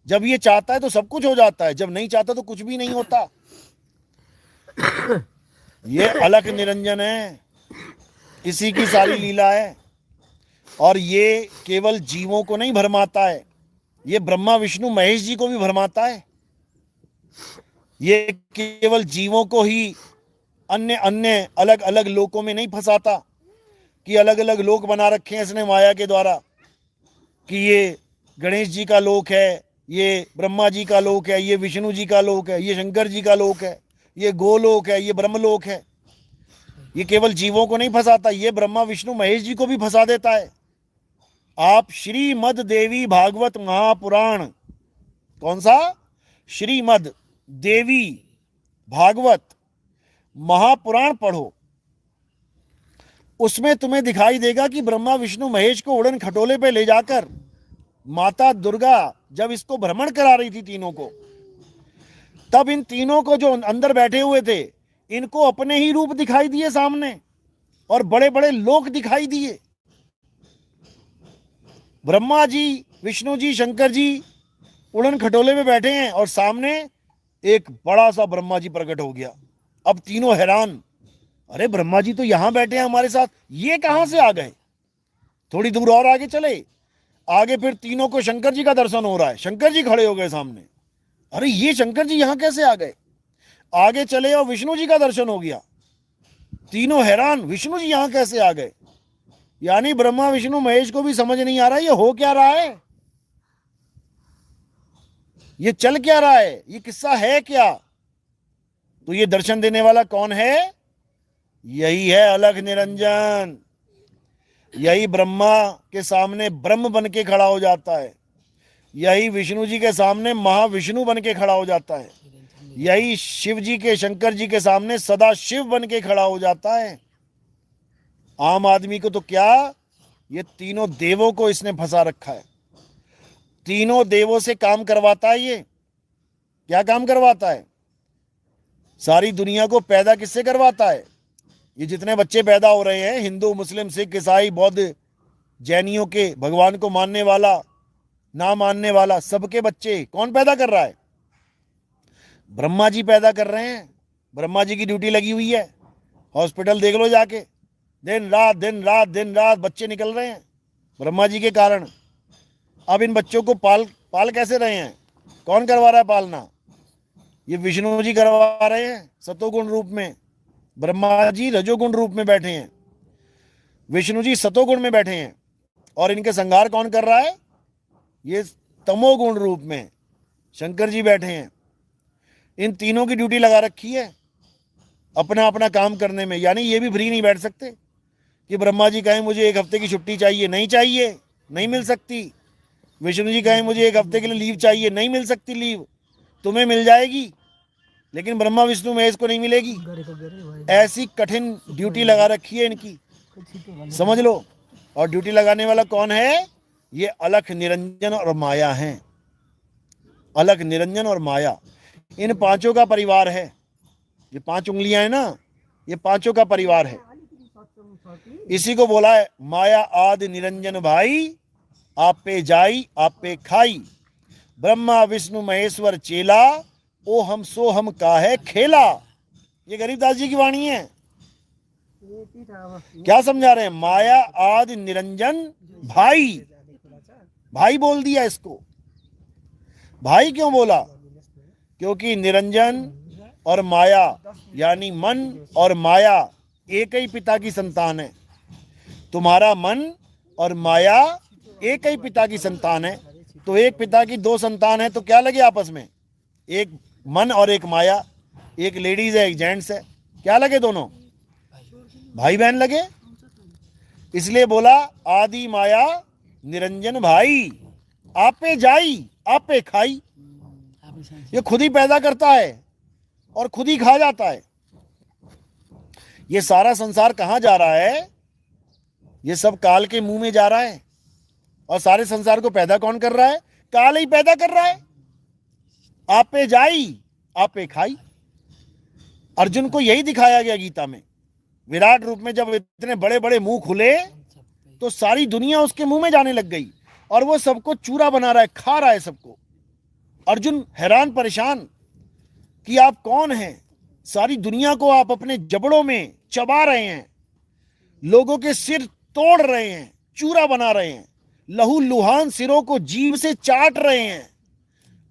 जब ये चाहता है तो सब कुछ हो जाता है, जब नहीं चाहता तो कुछ भी नहीं होता। ये अलख निरंजन है, इसी की सारी लीला है। और ये केवल जीवों को नहीं भरमाता है, ये ब्रह्मा विष्णु महेश जी को भी भरमाता है। ये केवल जीवों को ही अन्य अन्य अलग अलग लोकों में नहीं फंसाता कि अलग अलग लोक बना रखे हैं इसने माया के द्वारा कि ये गणेश जी का लोक है, ये ब्रह्मा जी का लोक है, ये विष्णु जी का लोक है, ये शंकर जी का लोक है, ये गोलोक है, ये ब्रह्मलोक है। ये केवल जीवों को नहीं फंसाता, ये ब्रह्मा विष्णु महेश जी को भी फंसा देता है। आप श्रीमद देवी भागवत महापुराण, कौन सा? श्रीमद देवी भागवत महापुराण पढ़ो, उसमें तुम्हें दिखाई देगा कि ब्रह्मा विष्णु महेश को उड़न खटोले पे ले जाकर माता दुर्गा जब इसको भ्रमण करा रही थी तीनों को, तब इन तीनों को जो अंदर बैठे हुए थे इनको अपने ही रूप दिखाई दिए सामने, और बड़े बड़े लोक दिखाई दिए। ब्रह्मा जी, विष्णु जी, शंकर जी उड़न खटोले में बैठे हैं और सामने एक बड़ा सा ब्रह्मा जी प्रकट हो गया। अब तीनों हैरान, अरे ब्रह्मा जी तो यहां बैठे हैं हमारे साथ, ये कहां से आ गए? थोड़ी दूर और आगे चले, आगे फिर तीनों को शंकर जी का दर्शन हो रहा है, शंकर जी खड़े हो गए सामने। अरे ये शंकर जी यहां कैसे आ गए? आगे चले और विष्णु जी का दर्शन हो गया, तीनों हैरान, विष्णु जी यहां कैसे आ गए? यानी ब्रह्मा विष्णु महेश को भी समझ नहीं आ रहा ये हो क्या रहा है, ये चल क्या रहा है, ये किस्सा है क्या? तो ये दर्शन देने वाला कौन है? यही है अलख निरंजन। यही ब्रह्मा के सामने ब्रह्म बन के खड़ा हो जाता है, यही विष्णु जी के सामने महाविष्णु बन के खड़ा हो जाता है, यही शिव जी के, शंकर जी के सामने सदा शिव बन के खड़ा हो जाता है। आम आदमी को तो क्या, ये तीनों देवों को इसने फंसा रखा है। तीनों देवों से काम करवाता है। ये क्या काम करवाता है? सारी दुनिया को पैदा किससे करवाता है? ये जितने बच्चे पैदा हो रहे हैं, हिंदू, मुस्लिम, सिख, ईसाई, बौद्ध, जैनियों के, भगवान को मानने वाला, ना मानने वाला, सबके बच्चे कौन पैदा कर रहा है? ब्रह्मा जी पैदा कर रहे हैं। ब्रह्मा जी की ड्यूटी लगी हुई है। हॉस्पिटल देख लो जाके, दिन रात दिन रात दिन रात बच्चे निकल रहे हैं ब्रह्मा जी के कारण। अब इन बच्चों को पाल कैसे रहे हैं? कौन करवा रहा है पालना? ये विष्णु जी करवा रहे हैं सतोगुण रूप में, ब्रह्मा जी रजोगुण रूप में बैठे हैं, विष्णु जी सतोगुण में बैठे हैं, और इनके संहार कौन कर रहा है? ये तमोगुण रूप में शंकर जी बैठे हैं। इन तीनों की ड्यूटी लगा रखी है अपना अपना काम करने में। यानी ये भी फ्री नहीं बैठ सकते कि ब्रह्मा जी कहें मुझे 1 हफ्ते की छुट्टी चाहिए, नहीं चाहिए, नहीं मिल सकती। विष्णु जी कहें मुझे 1 हफ्ते के लिए लीव चाहिए, नहीं मिल सकती लीव, तुम्हें मिल जाएगी। लेकिन ब्रह्मा विष्णु महेश को नहीं मिलेगी। गरे को गरे भाई ऐसी कठिन ड्यूटी लगा रखी है इनकी, कुछ ही तो वाले समझ लो। और ड्यूटी लगाने वाला कौन है? ये अलख, निरंजन और माया हैं। अलख, निरंजन और माया, इन पांचों का परिवार है। ये 5 उंगलियां हैं ना, ये पांचों का परिवार है। इसी को बोला है माया आदि निरंजन भाई, आप पे जाई आप पे खाई। ब्रह्मा विष्णु महेश्वर चेला, ओ हम सो हम का है खेला। ये गरीबदास जी की वाणी है। क्या समझा रहे हैं? माया आदि निरंजन भाई, भाई बोल दिया इसको। भाई क्यों बोला? क्योंकि निरंजन और माया यानी मन और माया एक ही पिता की संतान है। तुम्हारा मन और माया एक ही पिता की संतान है। तो एक पिता की 2 संतान है तो क्या लगे आपस में? एक मन और एक माया, एक लेडीज है एक जेंट्स है, क्या लगे? दोनों भाई बहन लगे। इसलिए बोला आदि माया निरंजन भाई, आपे जाई आपे खाई। आप ही समझ ये खुद ही पैदा करता है और खुद ही खा जाता है। ये सारा संसार कहाँ जा रहा है? ये सब काल के मुंह में जा रहा है। और सारे संसार को पैदा कौन कर रहा है? काल ही पैदा कर रहा है। आपे जाई आपे खाई। अर्जुन को यही दिखाया गया गीता में। विराट रूप में जब इतने बड़े बड़े मुंह खुले तो सारी दुनिया उसके मुंह में जाने लग गई और वो सबको चूरा बना रहा है, खा रहा है सबको। अर्जुन हैरान परेशान कि आप कौन हैं? सारी दुनिया को आप अपने जबड़ों में चबा रहे हैं, लोगों के सिर तोड़ रहे हैं, चूरा बना रहे हैं, लहू लुहान सिरों को जीभ से चाट रहे हैं।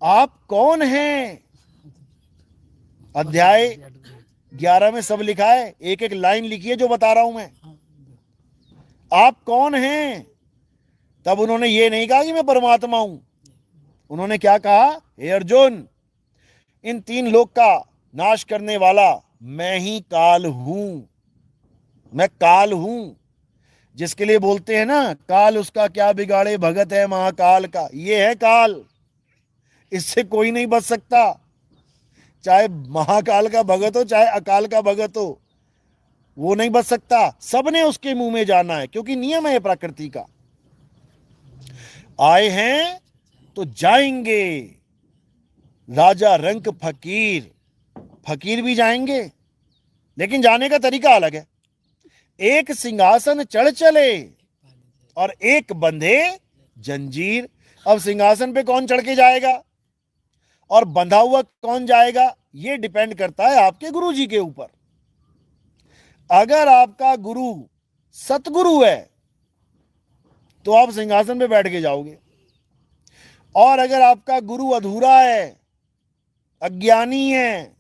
आप कौन हैं? अध्याय 11 में सब लिखा है, एक एक लाइन लिखी है जो बता रहा हूं मैं। आप कौन हैं? तब उन्होंने ये नहीं कहा कि मैं परमात्मा हूं। उन्होंने क्या कहा? हे अर्जुन, इन 3 लोक का नाश करने वाला मैं ही काल हूं। मैं काल हूं। जिसके लिए बोलते हैं ना, काल उसका क्या बिगाड़े भगत है महाकाल का। ये है काल, इससे कोई नहीं बच सकता। चाहे महाकाल का भगत हो चाहे अकाल का भगत हो, वो नहीं बच सकता। सबने उसके मुंह में जाना है, क्योंकि नियम है प्रकृति का। आए हैं तो जाएंगे। राजा रंक फकीर, फकीर भी जाएंगे, लेकिन जाने का तरीका अलग है। एक सिंहासन चढ़ चले और एक बंधे जंजीर। अब सिंहासन पे कौन चढ़ के जाएगा और बंधा हुआ कौन जाएगा, ये डिपेंड करता है आपके गुरु जी के ऊपर। अगर आपका गुरु सतगुरु है तो आप सिंहासन पे बैठ के जाओगे, और अगर आपका गुरु अधूरा है, अज्ञानी है,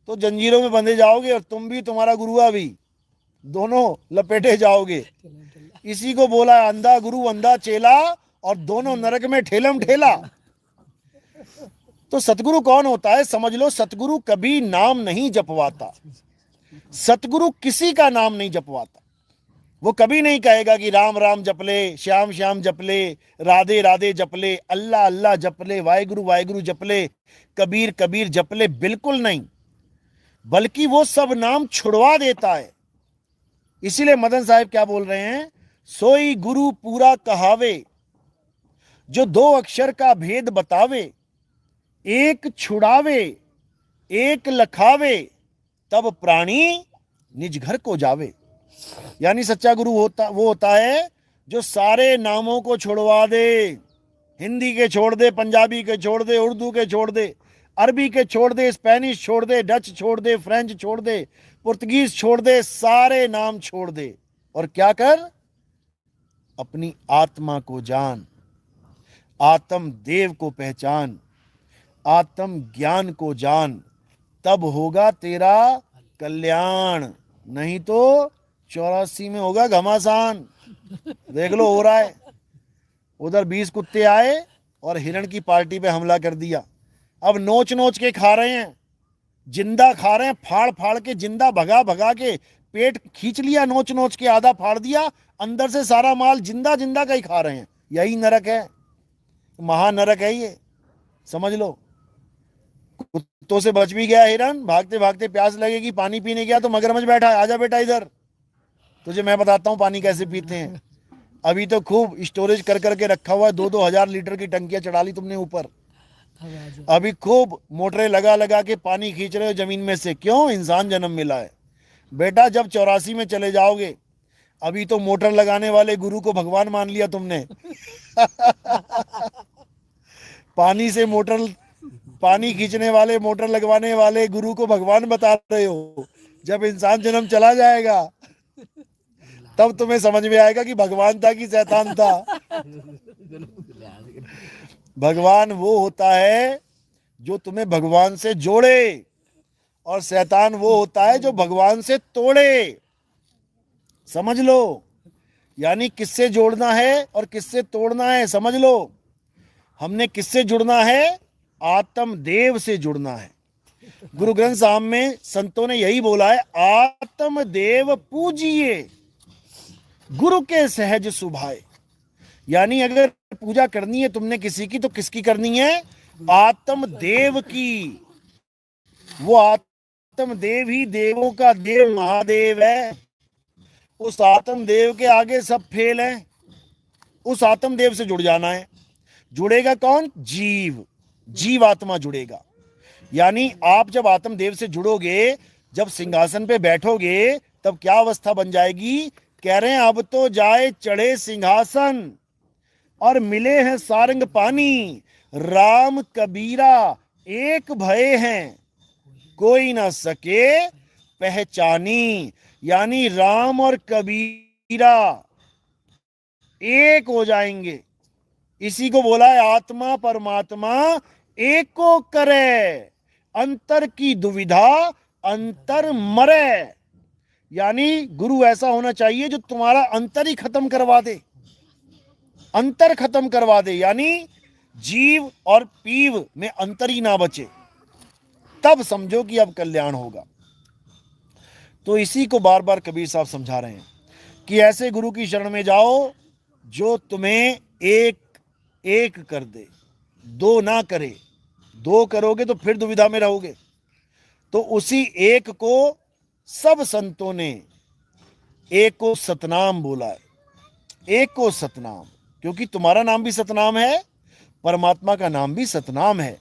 तो जंजीरों में बंधे जाओगे और तुम भी तुम्हारा गुरुआ भी, दोनों लपेटे जाओगे। इसी को बोला अंधा गुरु अंधा चेला, और दोनों नरक में ठेलम ठेला। तो सतगुरु कौन होता है? समझ लो, सतगुरु कभी नाम नहीं जपवाता। सतगुरु किसी का नाम नहीं जपवाता। वो कभी नहीं कहेगा कि राम राम जप ले, श्याम श्याम जप ले, राधे राधे जप ले, अल्लाह अल्लाह जप ले, वाहिगुरु वाहिगुरु जप ले, कबीर कबीर जप ले। बिल्कुल नहीं, बल्कि वो सब नाम छुड़वा देता है। इसीलिए मदन साहब क्या बोल रहे हैं? सोई गुरु पूरा कहावे, जो 2 अक्षर का भेद बतावे, एक छुड़ावे एक लखावे, तब प्राणी निज घर को जावे। यानी सच्चा गुरु वो होता है जो सारे नामों को छुड़वा दे। हिंदी के छोड़ दे, पंजाबी के छोड़ दे, उर्दू के छोड़ दे, अरबी के छोड़ दे, स्पेनिश छोड़ दे, डच छोड़ दे, फ्रेंच छोड़ दे, पुर्तगीज छोड़ दे, सारे नाम छोड़ दे। और क्या कर? अपनी आत्मा को जान, आत्म देव को पहचान, आत्म ज्ञान को जान, तब होगा तेरा कल्याण। नहीं तो 84 में होगा घमासान। देख लो, हो रहा है। उधर 20 कुत्ते आए और हिरण की पार्टी पे हमला कर दिया। अब नोच नोच के खा रहे हैं, जिंदा खा रहे हैं, फाड़ फाड़ के, जिंदा भगा भगा के, पेट खींच लिया, नोच नोच के आधा फाड़ दिया, अंदर से सारा माल जिंदा जिंदा का ही खा रहे हैं। यही नरक है, महानरक है ये, समझ लो। कुत्तों से बच भी गया हिरन, भागते भागते प्यास लगेगी, पानी पीने गया तो मगरमच्छ बैठा है, आजा बेटा इधर, तुझे मैं बताता हूँ पानी कैसे पीते हैं। अभी तो खूब स्टोरेज कर करके रखा हुआ है, 2-2 हजार लीटर की टंकियां चढ़ा ली तुमने ऊपर। अब आ जाओ। अभी खूब मोटरें लगा लगा के पानी खींच रहे हो जमीन में से। क्यों? इंसान जन्म मिला है बेटा। जब 84 में चले जाओगे, अभी तो मोटर लगाने वाले गुरु को भगवान मान लिया तुमने। पानी से मोटर, पानी खींचने वाले, मोटर लगवाने वाले गुरु को भगवान बता रहे हो। जब इंसान जन्म चला जाएगा तब तुम्हें समझ में आएगा कि भगवान था कि शैतान था। भगवान वो होता है जो तुम्हें भगवान से जोड़े, और शैतान वो होता है जो भगवान से तोड़े। समझ लो, यानी किससे जोड़ना है और किससे तोड़ना है, समझ लो। हमने किससे जुड़ना है? आत्मदेव से जुड़ना है। गुरु ग्रंथ साहब में संतों ने यही बोला है, आत्मदेव पूजिए गुरु के सहज सुभाए। यानी अगर पूजा करनी है तुमने किसी की, तो किसकी करनी है? आत्मदेव की। वो आत्मदेव ही देवों का देव महादेव है। उस आत्मदेव के आगे सब फेल है। उस आत्मदेव से जुड़ जाना है। जुड़ेगा कौन? जीव, जीवात्मा जुड़ेगा। यानी आप जब आत्मदेव से जुड़ोगे, जब सिंहासन पे बैठोगे, तब क्या अवस्था बन जाएगी? कह रहे हैं अब तो जाए चढ़े सिंहासन और मिले हैं सारंग पानी, राम कबीरा एक भये हैं कोई ना सके पहचानी। यानी राम और कबीरा एक हो जाएंगे। इसी को बोला है आत्मा परमात्मा एक को करे, अंतर की दुविधा अंतर मरे। यानी गुरु ऐसा होना चाहिए जो तुम्हारा अंतर ही खत्म करवा दे, अंतर खत्म करवा दे। यानी जीव और पीव में अंतर ही ना बचे, तब समझो कि अब कल्याण होगा। तो इसी को बार बार कबीर साहब समझा रहे हैं कि ऐसे गुरु की शरण में जाओ जो तुम्हें एक एक कर दे, दो ना करे। दो करोगे तो फिर दुविधा में रहोगे। तो उसी एक को सब संतों ने एक को सतनाम बोला है। एक को सतनाम, क्योंकि तुम्हारा नाम भी सतनाम है, परमात्मा का नाम भी सतनाम है।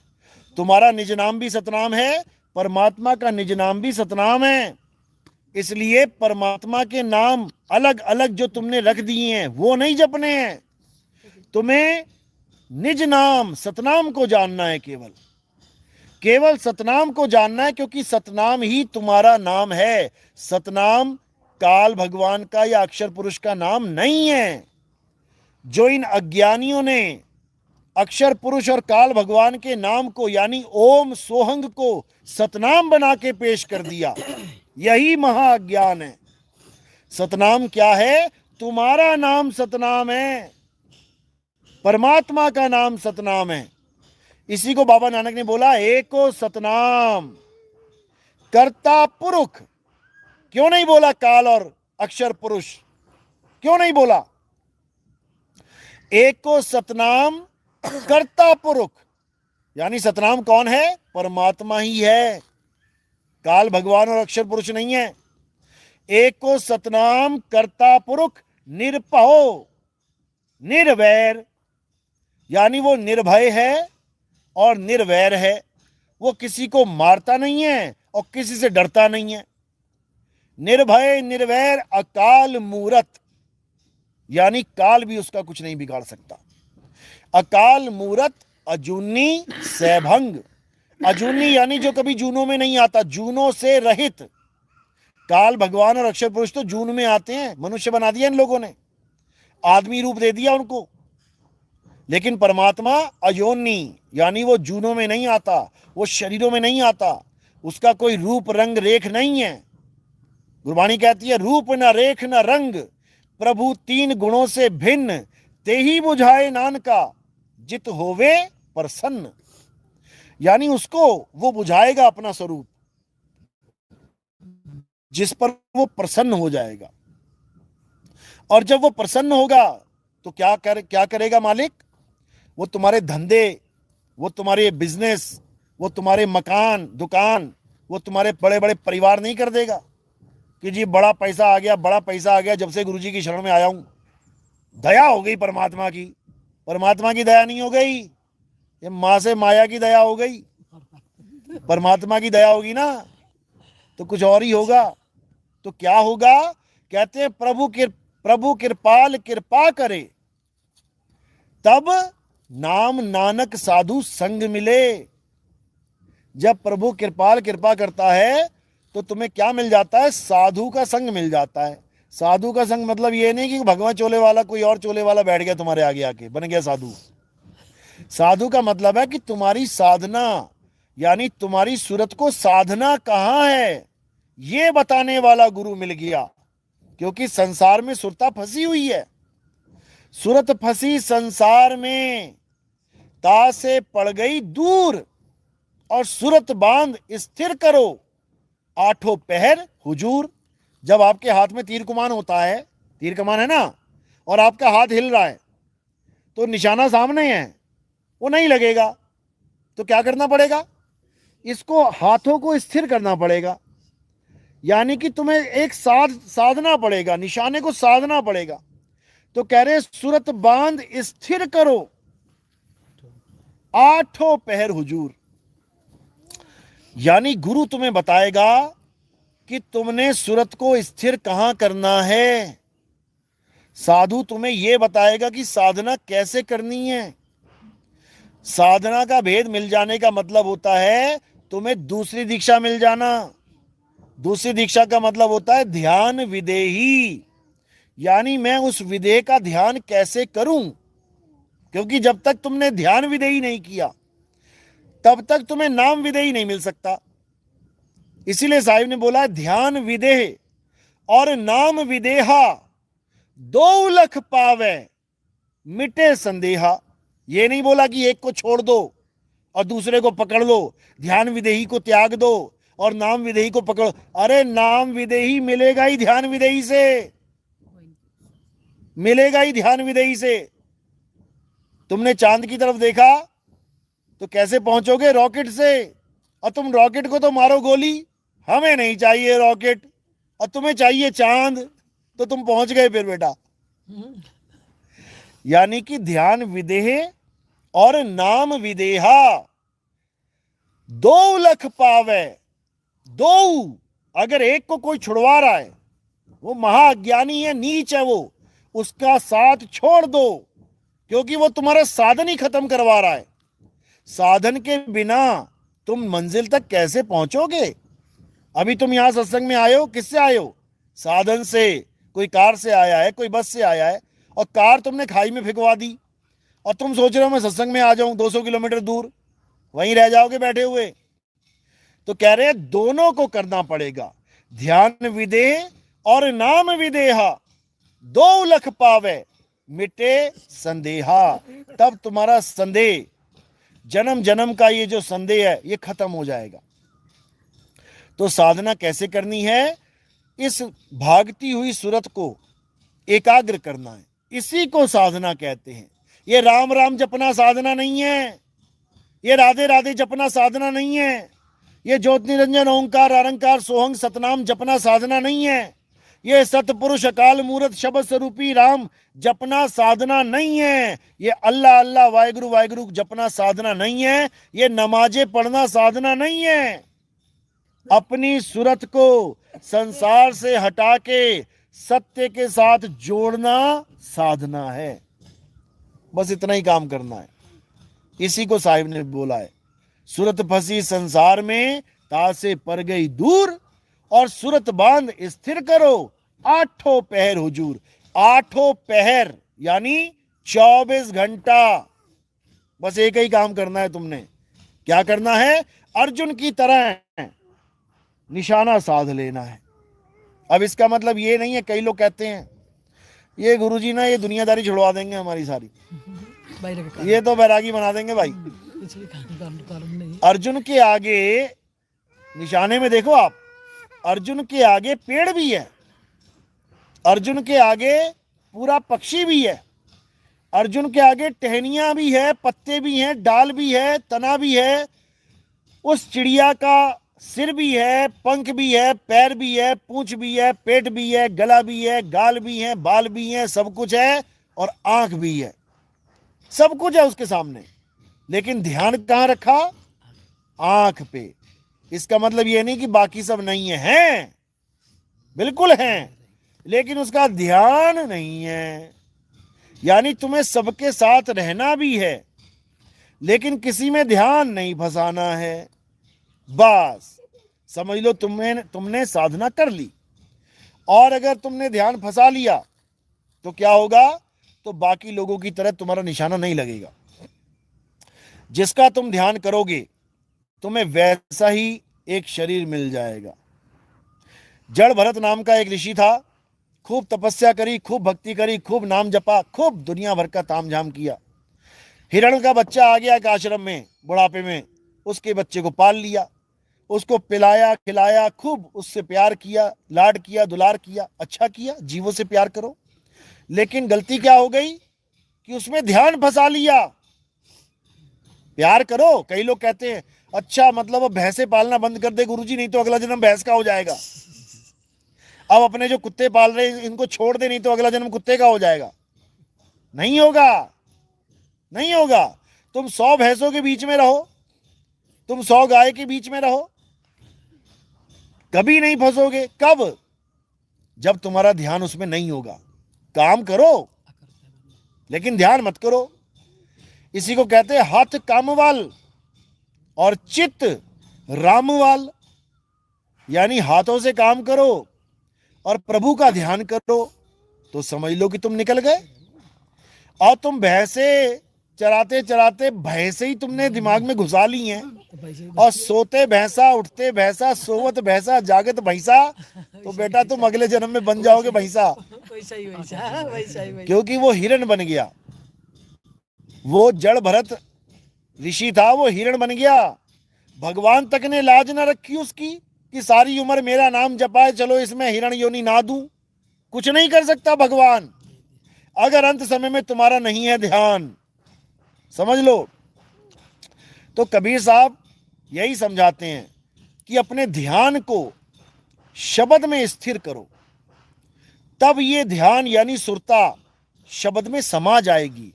तुम्हारा निज नाम भी सतनाम है, परमात्मा का निज नाम भी सतनाम है। इसलिए परमात्मा के नाम अलग अलग जो तुमने रख दिए हैं वो नहीं जपने हैं। तुम्हें निज नाम सतनाम को जानना है, केवल केवल सतनाम को जानना है, क्योंकि सतनाम ही तुम्हारा नाम है। सतनाम काल भगवान का या अक्षर पुरुष का नाम नहीं है। जो इन अज्ञानियों ने अक्षर पुरुष और काल भगवान के नाम को, यानी ओम सोहंग को सतनाम बना के पेश कर दिया, यही महाअज्ञान है। सतनाम क्या है? तुम्हारा नाम सतनाम है, परमात्मा का नाम सतनाम है। इसी को बाबा नानक ने बोला एको सतनाम। कर्ता पुरुष, क्यों नहीं बोला काल और अक्षर पुरुष? क्यों नहीं बोला? एको सतनाम कर्ता पुरुष, यानी सतनाम कौन है? परमात्मा ही है, काल भगवान और अक्षर पुरुष नहीं है। एको सतनाम कर्ता पुरुष निरपहो निर्वैर, यानी वो निर्भय है और निर्वैर है। वो किसी को मारता नहीं है और किसी से डरता नहीं है। निर्भय निर्वैर अकाल मूरत, यानी काल भी उसका कुछ नहीं बिगाड़ सकता। अकाल मूरत अजूनी सैभंग। अजूनी यानी जो कभी जूनों में नहीं आता, जूनों से रहित। काल भगवान और अक्षर पुरुष तो जून में आते हैं, मनुष्य बना दिया इन लोगों ने, आदमी रूप दे दिया उनको। लेकिन परमात्मा अयोनी, यानी वो जूनों में नहीं आता, वो शरीरों में नहीं आता, उसका कोई रूप रंग रेख नहीं है। गुरबाणी कहती है रूप न रेख न रंग, प्रभु तीन गुणों से भिन्न, ते ही बुझाए नानका जित होवे प्रसन्न। यानी उसको वो बुझाएगा अपना स्वरूप, जिस पर वो प्रसन्न हो जाएगा। और जब वो प्रसन्न होगा तो क्या करेगा मालिक? वो तुम्हारे धंधे, वो तुम्हारे बिजनेस, वो तुम्हारे मकान दुकान, वो तुम्हारे बड़े बड़े परिवार नहीं कर देगा कि जी बड़ा पैसा आ गया, बड़ा पैसा आ गया, जब से गुरुजी की शरण में आया हूं दया हो गई परमात्मा की। परमात्मा की दया नहीं हो गई, ये माँ से माया की दया हो गई। परमात्मा की दया होगी ना तो कुछ और ही होगा। तो क्या होगा? कहते हैं प्रभु कृपाल कृपा करे, तब नाम नानक साधु संग मिले। जब प्रभु कृपाल कृपा करता है तो तुम्हें क्या मिल जाता है? साधु का संग मिल जाता है। साधु का संग मतलब ये नहीं कि भगवान चोले वाला कोई और चोले वाला बैठ गया तुम्हारे आगे आके बन गया साधु। साधु का मतलब है कि तुम्हारी साधना, यानी तुम्हारी सूरत को साधना कहाँ है ये बताने वाला गुरु मिल गया। क्योंकि संसार में सुरता फंसी हुई है, सूरत फंसी संसार में, ता से पड़ गई दूर, और सूरत बांध स्थिर करो आठों पहर हुजूर। जब आपके हाथ में तीर कमान होता है, तीर कमान है ना, और आपका हाथ हिल रहा है तो निशाना सामने है, वो नहीं लगेगा। तो क्या करना पड़ेगा? इसको हाथों को स्थिर करना पड़ेगा, यानी कि तुम्हें एक साधना पड़ेगा, निशाने को साधना पड़ेगा। तो कह रहे सूरत बांध स्थिर करो आठों पहर हुजूर, यानी गुरु तुम्हें बताएगा कि तुमने सूरत को स्थिर कहां करना है। साधु तुम्हें यह बताएगा कि साधना कैसे करनी है। साधना का भेद मिल जाने का मतलब होता है तुम्हें दूसरी दीक्षा मिल जाना। दूसरी दीक्षा का मतलब होता है ध्यान विदेही, यानी मैं उस विदेह का ध्यान कैसे करूं। क्योंकि जब तक तुमने ध्यान विदेही नहीं किया तब तक तुम्हें नाम विदेही नहीं मिल सकता। इसीलिए साहिब ने बोला ध्यान विदेह और नाम विदेहा, दो लख पावे मिटे संदेहा। ये नहीं बोला कि एक को छोड़ दो और दूसरे को पकड़ लो, ध्यान विदेही को त्याग दो और नाम विदेही को पकड़ो। अरे नाम विदेही मिलेगा ही ध्यान विदेही से, मिलेगा ही ध्यान विदेही से। तुमने चांद की तरफ देखा तो कैसे पहुंचोगे? रॉकेट से। और तुम रॉकेट को तो मारो गोली, हमें नहीं चाहिए रॉकेट और तुम्हें चाहिए चांद, तो तुम पहुंच गए फिर बेटा। यानी कि ध्यान विदेह और नाम विदेहा, दो लख पावे। दो, अगर एक को कोई छुड़वा रहा है वो महाअज्ञानी है, नीच है, वो उसका साथ छोड़ दो, क्योंकि वो तुम्हारा साधन ही खत्म करवा रहा है। साधन के बिना तुम मंजिल तक कैसे पहुंचोगे? अभी तुम यहां सत्संग में आए हो, किससे आए हो? साधन से। कोई कार से आया है, कोई बस से आया है, और कार तुमने खाई में फिकवा दी और तुम सोच रहे हो मैं सत्संग में आ जाऊं 200 किलोमीटर दूर, वहीं रह जाओगे बैठे हुए। तो कह रहे हैं दोनों को करना पड़ेगा, ध्यान विदेह और नाम विदेहा, दो लख पावे मिटे संदेहा। तब तुम्हारा संदेह, जन्म जन्म का ये जो संदेह है ये खत्म हो जाएगा। तो साधना कैसे करनी है? इस भागती हुई सूरत को एकाग्र करना है, इसी को साधना कहते हैं। ये राम राम जपना साधना नहीं है, ये राधे राधे जपना साधना नहीं है, ये ज्योति निरंजन ओंकार अरंकार सोहंग सतनाम जपना साधना नहीं है, ये सतपुरुष अकाल मूरत शब्द स्वरूपी राम जपना साधना नहीं है, ये अल्लाह अल्लाह वाहेगुरु वाहेगुरु जपना साधना नहीं है, ये नमाजें पढ़ना साधना नहीं है। अपनी सूरत को संसार से हटा के सत्य के साथ जोड़ना साधना है। बस इतना ही काम करना है। इसी को साहिब ने बोला है, सूरत फंसी संसार में, तासे पर गई दूर, और सूरत बांध स्थिर करो आठों पहर हुजूर। आठों पहर यानी 24 घंटा। बस एक ही काम करना है तुमने। क्या करना है? अर्जुन की तरह निशाना साध लेना है। अब इसका मतलब ये नहीं है, कई लोग कहते हैं ये गुरुजी ना ये दुनियादारी छुड़वा देंगे हमारी सारी, ये तो बैरागी बना देंगे भाई। अर्जुन के आगे निशाने में देखो आप, अर्जुन के आगे पेड़ भी है, अर्जुन के आगे पूरा पक्षी भी है, अर्जुन के आगे टहनियां भी है, पत्ते भी हैं, डाल भी है, तना भी है, उस चिड़िया का सिर भी है, पंख भी है, पैर भी है, पूंछ भी है, पेट भी है, गला भी है, गाल भी है, बाल भी है, सब कुछ है और आंख भी है, सब कुछ है उसके सामने। लेकिन ध्यान कहां रखा? आंख पे। इसका मतलब यह नहीं कि बाकी सब नहीं है, हैं, बिल्कुल हैं, लेकिन उसका ध्यान नहीं है। यानी तुम्हें सबके साथ रहना भी है, लेकिन किसी में ध्यान नहीं फंसाना है। बस समझ लो तुमने साधना कर ली, और अगर तुमने ध्यान फंसा लिया तो क्या होगा? तो बाकी लोगों की तरह तुम्हारा निशाना नहीं लगेगा। जिसका तुम ध्यान करोगे तुम्हें वैसा ही एक शरीर मिल जाएगा। जड़ भरत नाम का एक ऋषि था, खूब तपस्या करी, खूब भक्ति करी, खूब नाम जपा, खूब दुनिया भर का तामझाम किया। हिरण का बच्चा आ गया एक आश्रम में बुढ़ापे में, उसके बच्चे को पाल लिया, उसको पिलाया खिलाया, खूब उससे प्यार किया, लाड किया, दुलार किया। अच्छा किया, जीवों से प्यार करो। लेकिन गलती क्या हो गई कि उसमें ध्यान फंसा लिया। प्यार करो, कई लोग कहते हैं अच्छा मतलब अब भैंसे पालना बंद कर दे गुरुजी, नहीं तो अगला जन्म भैंस का हो जाएगा। अब अपने जो कुत्ते पाल रहे हैं इनको छोड़ दे, नहीं तो अगला जन्म कुत्ते का हो जाएगा। नहीं होगा, नहीं होगा। तुम 100 भैंसों के बीच में रहो, तुम 100 गाय के बीच में रहो, कभी नहीं फंसोगे। कब? जब तुम्हारा ध्यान उसमें नहीं होगा। काम करो लेकिन ध्यान मत करो। इसी को कहते हैं हाथ कामवाल और चित्त रामवाल। यानी हाथों से काम करो और प्रभु का ध्यान करो तो समझ लो कि तुम निकल गए। और तुम भैंसे चराते चराते भैंसे ही तुमने दिमाग में घुसा ली हैं, और सोते भैंसा, उठते भैंसा, सोवत भैंसा, जागत भैंसा, तो बेटा तुम अगले जन्म में बन जाओगे भैंसा। क्योंकि वो हिरण बन गया। वो जड़ भरत ऋषि था, वो हिरण बन गया। भगवान तक ने लाज ना रखी उसकी कि सारी उम्र मेरा नाम जपाए, चलो इसमें हिरण योनि ना दूं। कुछ नहीं कर सकता भगवान अगर अंत समय में तुम्हारा नहीं है ध्यान। समझ लो। तो कबीर साहब यही समझाते हैं कि अपने ध्यान को शब्द में स्थिर करो, तब ये ध्यान यानी सुरता शब्द में समा जाएगी।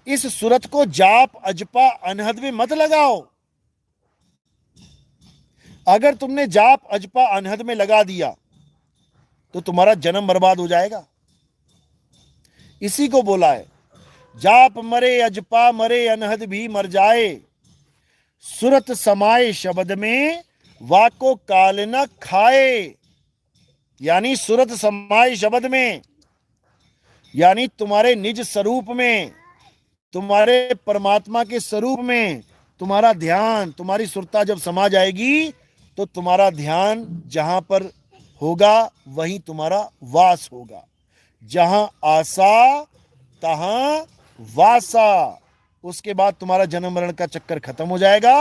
इस सुरत को जाप अजपा अनहद में मत लगाओ। अगर तुमने जाप अजपा अनहद में लगा दिया तो तुम्हारा जन्म बर्बाद हो जाएगा। इसी को बोला है जाप मरे अजपा मरे अनहद भी मर जाए, सुरत समाए शब्द में वाको काल न खाए। यानी सुरत समाए शब्द में, यानी तुम्हारे निज स्वरूप में, तुम्हारे परमात्मा के स्वरूप में तुम्हारा ध्यान, तुम्हारी सुरता जब समा जाएगी तो तुम्हारा ध्यान जहां पर होगा वहीं तुम्हारा वास होगा। जहां आशा तहां वासा। उसके बाद तुम्हारा जन्म मरण का चक्कर खत्म हो जाएगा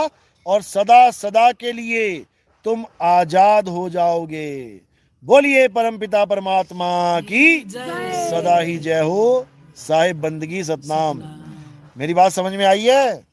और सदा सदा के लिए तुम आजाद हो जाओगे। बोलिए परमपिता परमात्मा की सदा ही जय हो। साहिब बंदगी सतनाम। मेरी बात समझ में आई है?